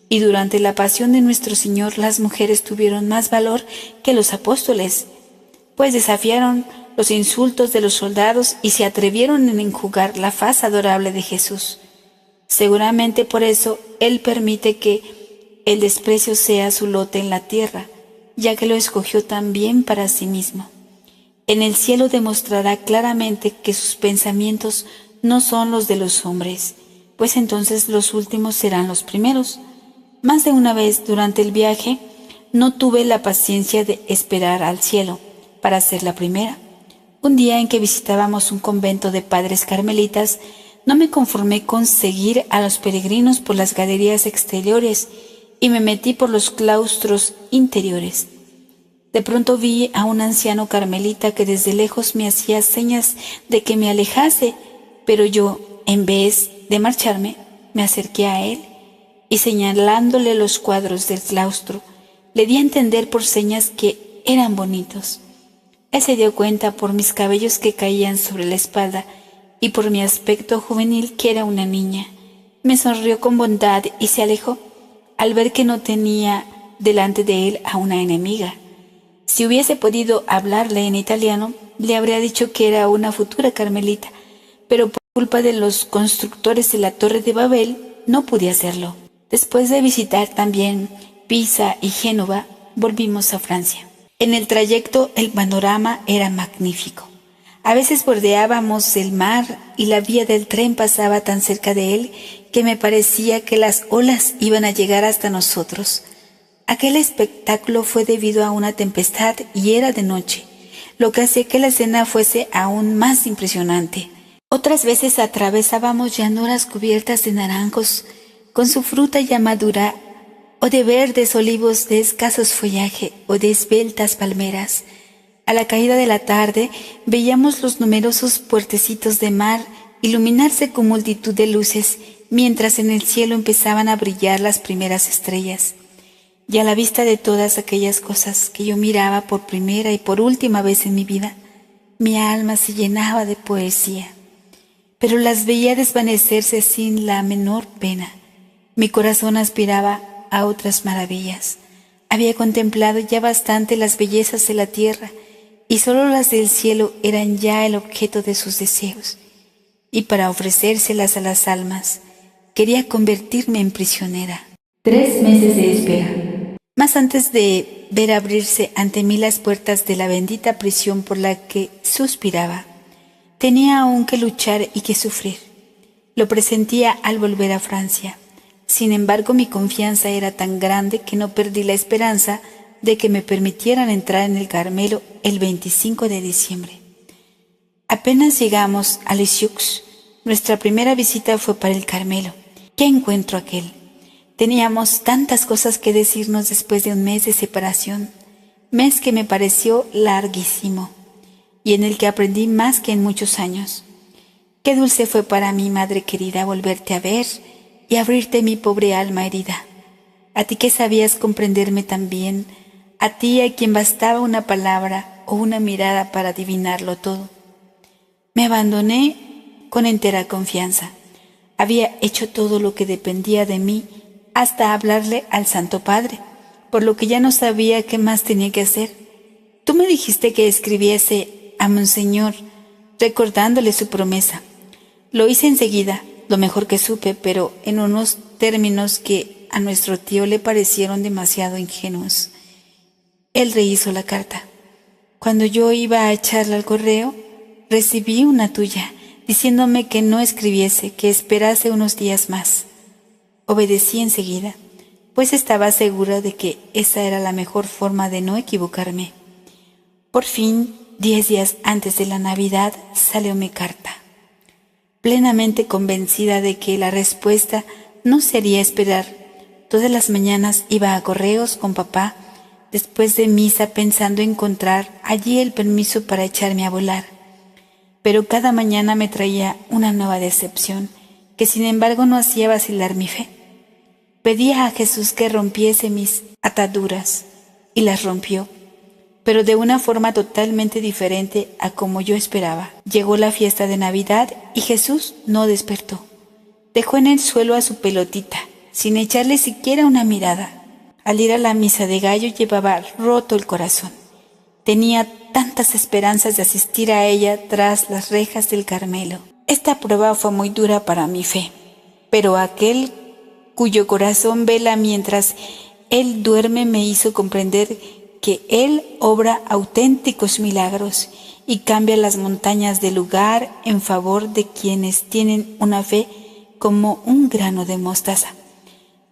y durante la pasión de nuestro Señor las mujeres tuvieron más valor que los apóstoles, pues desafiaron los insultos de los soldados y se atrevieron en enjugar la faz adorable de Jesús. Seguramente por eso Él permite que el desprecio sea su lote en la tierra, ya que lo escogió también para sí mismo. En el cielo demostrará claramente que sus pensamientos no son los de los hombres, pues entonces los últimos serán los primeros. Más de una vez durante el viaje no tuve la paciencia de esperar al cielo para ser la primera. Un día en que visitábamos un convento de padres carmelitas, no me conformé con seguir a los peregrinos por las galerías exteriores y me metí por los claustros interiores. De pronto vi a un anciano carmelita que desde lejos me hacía señas de que me alejase, pero yo, en vez de marcharme, me acerqué a él y señalándole los cuadros del claustro, le di a entender por señas que eran bonitos. Él se dio cuenta por mis cabellos que caían sobre la espalda y por mi aspecto juvenil que era una niña. Me sonrió con bondad y se alejó al ver que no tenía delante de él a una enemiga. Si hubiese podido hablarle en italiano, le habría dicho que era una futura carmelita, pero por culpa de los constructores de la Torre de Babel no pude hacerlo. Después de visitar también Pisa y Génova, volvimos a Francia. En el trayecto el panorama era magnífico. A veces bordeábamos el mar y la vía del tren pasaba tan cerca de él que me parecía que las olas iban a llegar hasta nosotros. Aquel espectáculo fue debido a una tempestad y era de noche, lo que hacía que la escena fuese aún más impresionante. Otras veces atravesábamos llanuras cubiertas de naranjos, con su fruta ya madura, o de verdes olivos de escasos follaje, o de esbeltas palmeras. A la caída de la tarde veíamos los numerosos puertecitos de mar iluminarse con multitud de luces, mientras en el cielo empezaban a brillar las primeras estrellas. Y a la vista de todas aquellas cosas que yo miraba por primera y por última vez en mi vida, mi alma se llenaba de poesía. Pero las veía desvanecerse sin la menor pena. Mi corazón aspiraba a otras maravillas. Había contemplado ya bastante las bellezas de la tierra, y solo las del cielo eran ya el objeto de sus deseos. Y para ofrecérselas a las almas, quería convertirme en prisionera. 3 meses de espera. Mas antes de ver abrirse ante mí las puertas de la bendita prisión por la que suspiraba, tenía aún que luchar y que sufrir. Lo presentía al volver a Francia. Sin embargo, mi confianza era tan grande que no perdí la esperanza de que me permitieran entrar en el Carmelo el 25 de diciembre. Apenas llegamos a Lisieux, nuestra primera visita fue para el Carmelo. ¿Qué encuentro aquel? Teníamos tantas cosas que decirnos después de un mes de separación, mes que me pareció larguísimo, y en el que aprendí más que en muchos años. Qué dulce fue para mí, madre querida, volverte a ver y abrirte mi pobre alma herida. A ti que sabías comprenderme tan bien, a ti a quien bastaba una palabra o una mirada para adivinarlo todo. Me abandoné con entera confianza. Había hecho todo lo que dependía de mí, hasta hablarle al Santo Padre, por lo que ya no sabía qué más tenía que hacer. Tú me dijiste que escribiese a Monseñor, recordándole su promesa. Lo hice enseguida, lo mejor que supe, pero en unos términos que a nuestro tío le parecieron demasiado ingenuos. Él rehizo la carta. Cuando yo iba a echarla al correo, recibí una tuya, diciéndome que no escribiese, que esperase unos días más. Obedecí enseguida, pues estaba segura de que esa era la mejor forma de no equivocarme. Por fin, 10 días antes de la Navidad, salió mi carta. Plenamente convencida de que la respuesta no se haría esperar, todas las mañanas iba a correos con papá, después de misa, pensando encontrar allí el permiso para echarme a volar. Pero cada mañana me traía una nueva decepción, que sin embargo no hacía vacilar mi fe. Pedía a Jesús que rompiese mis ataduras, y las rompió, pero de una forma totalmente diferente a como yo esperaba. Llegó la fiesta de Navidad y Jesús no despertó. Dejó en el suelo a su pelotita, sin echarle siquiera una mirada. Al ir a la misa de gallo llevaba roto el corazón. Tenía tantas esperanzas de asistir a ella tras las rejas del Carmelo. Esta prueba fue muy dura para mi fe, pero aquel cuyo corazón vela mientras él duerme me hizo comprender que él obra auténticos milagros y cambia las montañas de lugar en favor de quienes tienen una fe como un grano de mostaza,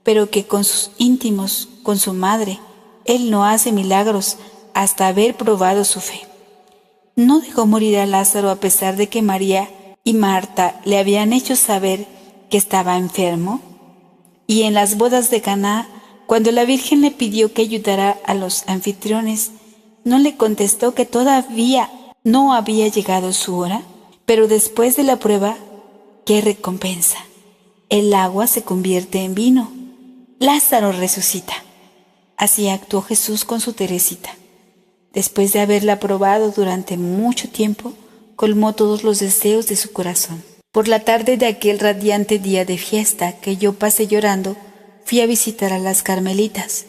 pero que con sus íntimos, con su madre, él no hace milagros hasta haber probado su fe. No dejó morir a Lázaro a pesar de que María y Marta le habían hecho saber que estaba enfermo. Y en las bodas de Caná, cuando la Virgen le pidió que ayudara a los anfitriones, ¿no le contestó que todavía no había llegado su hora? Pero después de la prueba, ¿qué recompensa? El agua se convierte en vino. Lázaro resucita. Así actuó Jesús con su Teresita. Después de haberla probado durante mucho tiempo, colmó todos los deseos de su corazón. Por la tarde de aquel radiante día de fiesta que yo pasé llorando, fui a visitar a las Carmelitas.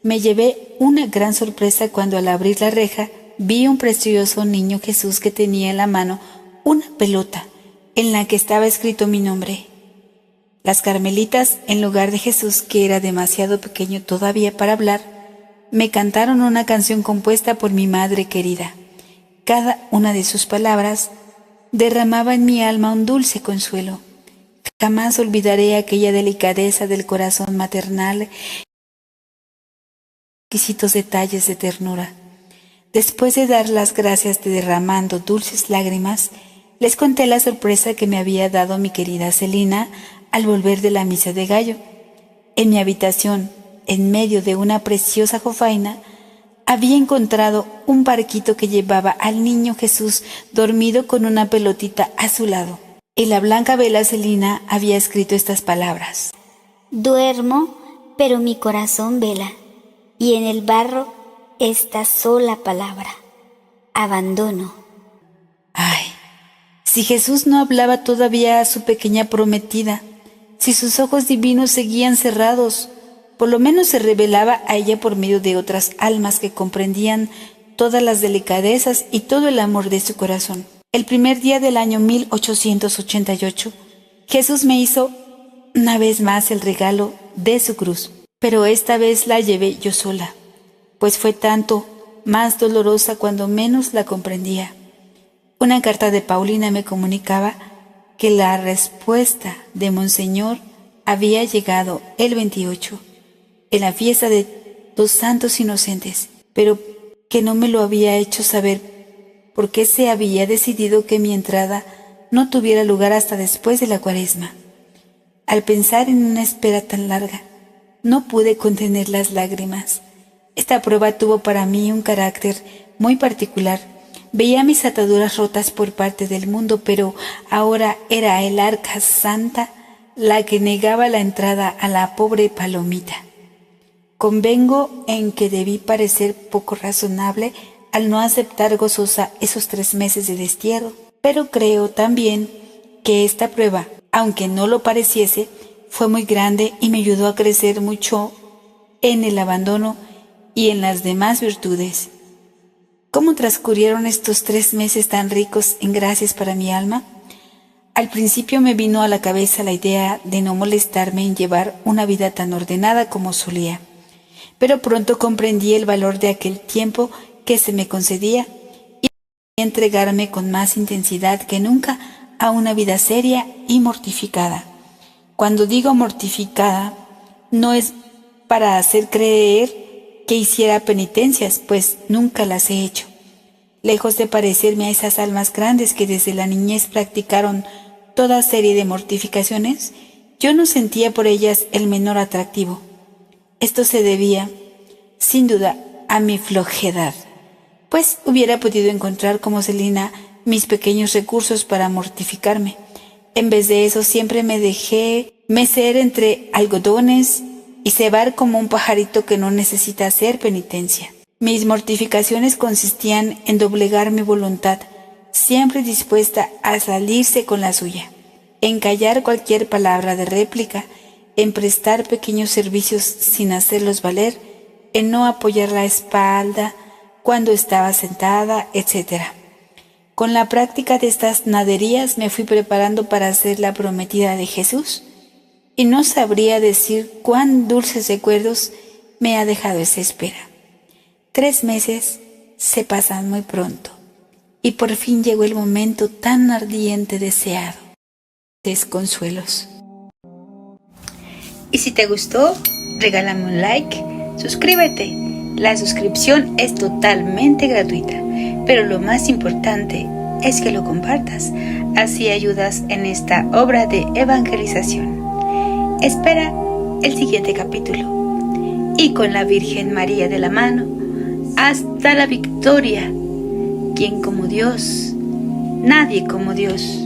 Me llevé una gran sorpresa cuando al abrir la reja vi un precioso niño Jesús que tenía en la mano una pelota en la que estaba escrito mi nombre. Las Carmelitas, en lugar de Jesús, que era demasiado pequeño todavía para hablar, me cantaron una canción compuesta por mi madre querida. Cada una de sus palabras derramaba en mi alma un dulce consuelo. Jamás olvidaré aquella delicadeza del corazón maternal, exquisitos detalles de ternura. Después de dar las gracias derramando dulces lágrimas, les conté la sorpresa que me había dado mi querida Celina al volver de la misa de gallo. En mi habitación, en medio de una preciosa jofaina, había encontrado un barquito que llevaba al niño Jesús dormido con una pelotita a su lado. En la blanca vela Celina había escrito estas palabras: Duermo, pero mi corazón vela, y en el barro esta sola palabra: abandono. Ay, si Jesús no hablaba todavía a su pequeña prometida, si sus ojos divinos seguían cerrados, por lo menos se revelaba a ella por medio de otras almas que comprendían todas las delicadezas y todo el amor de su corazón. El primer día del año 1888, Jesús me hizo una vez más el regalo de su cruz, pero esta vez la llevé yo sola, pues fue tanto más dolorosa cuando menos la comprendía. Una carta de Paulina me comunicaba que la respuesta de Monseñor había llegado el 28, en la fiesta de los santos inocentes, pero que no me lo había hecho saber porque se había decidido que mi entrada no tuviera lugar hasta después de la Cuaresma. Al pensar en una espera tan larga, no pude contener las lágrimas. Esta prueba tuvo para mí un carácter muy particular. Veía mis ataduras rotas por parte del mundo, pero ahora era el arca santa la que negaba la entrada a la pobre palomita. Convengo en que debí parecer poco razonable al no aceptar gozosa esos 3 meses de destierro, pero creo también que esta prueba, aunque no lo pareciese, fue muy grande y me ayudó a crecer mucho en el abandono y en las demás virtudes. ¿Cómo transcurrieron estos 3 meses tan ricos en gracias para mi alma? Al principio me vino a la cabeza la idea de no molestarme en llevar una vida tan ordenada como solía, pero pronto comprendí el valor de aquel tiempo que se me concedía y entregarme con más intensidad que nunca a una vida seria y mortificada. Cuando digo mortificada, no es para hacer creer que hiciera penitencias, pues nunca las he hecho. Lejos de parecerme a esas almas grandes que desde la niñez practicaron toda serie de mortificaciones, yo no sentía por ellas el menor atractivo. Esto se debía, sin duda, a mi flojedad, pues hubiera podido encontrar como Celina mis pequeños recursos para mortificarme. En vez de eso, siempre me dejé mecer entre algodones y cebar como un pajarito que no necesita hacer penitencia. Mis mortificaciones consistían en doblegar mi voluntad, siempre dispuesta a salirse con la suya, en callar cualquier palabra de réplica, en prestar pequeños servicios sin hacerlos valer, en no apoyar la espalda cuando estaba sentada, etc. Con la práctica de estas naderías me fui preparando para ser la prometida de Jesús, y no sabría decir cuán dulces recuerdos me ha dejado esa espera. 3 meses se pasan muy pronto, y por fin llegó el momento tan ardiente deseado. Desconsuelos. Y si te gustó, regálame un like, suscríbete. La suscripción es totalmente gratuita, pero lo más importante es que lo compartas. Así ayudas en esta obra de evangelización. Espera el siguiente capítulo. Y con la Virgen María de la mano, hasta la victoria. ¿Quién como Dios? Nadie como Dios.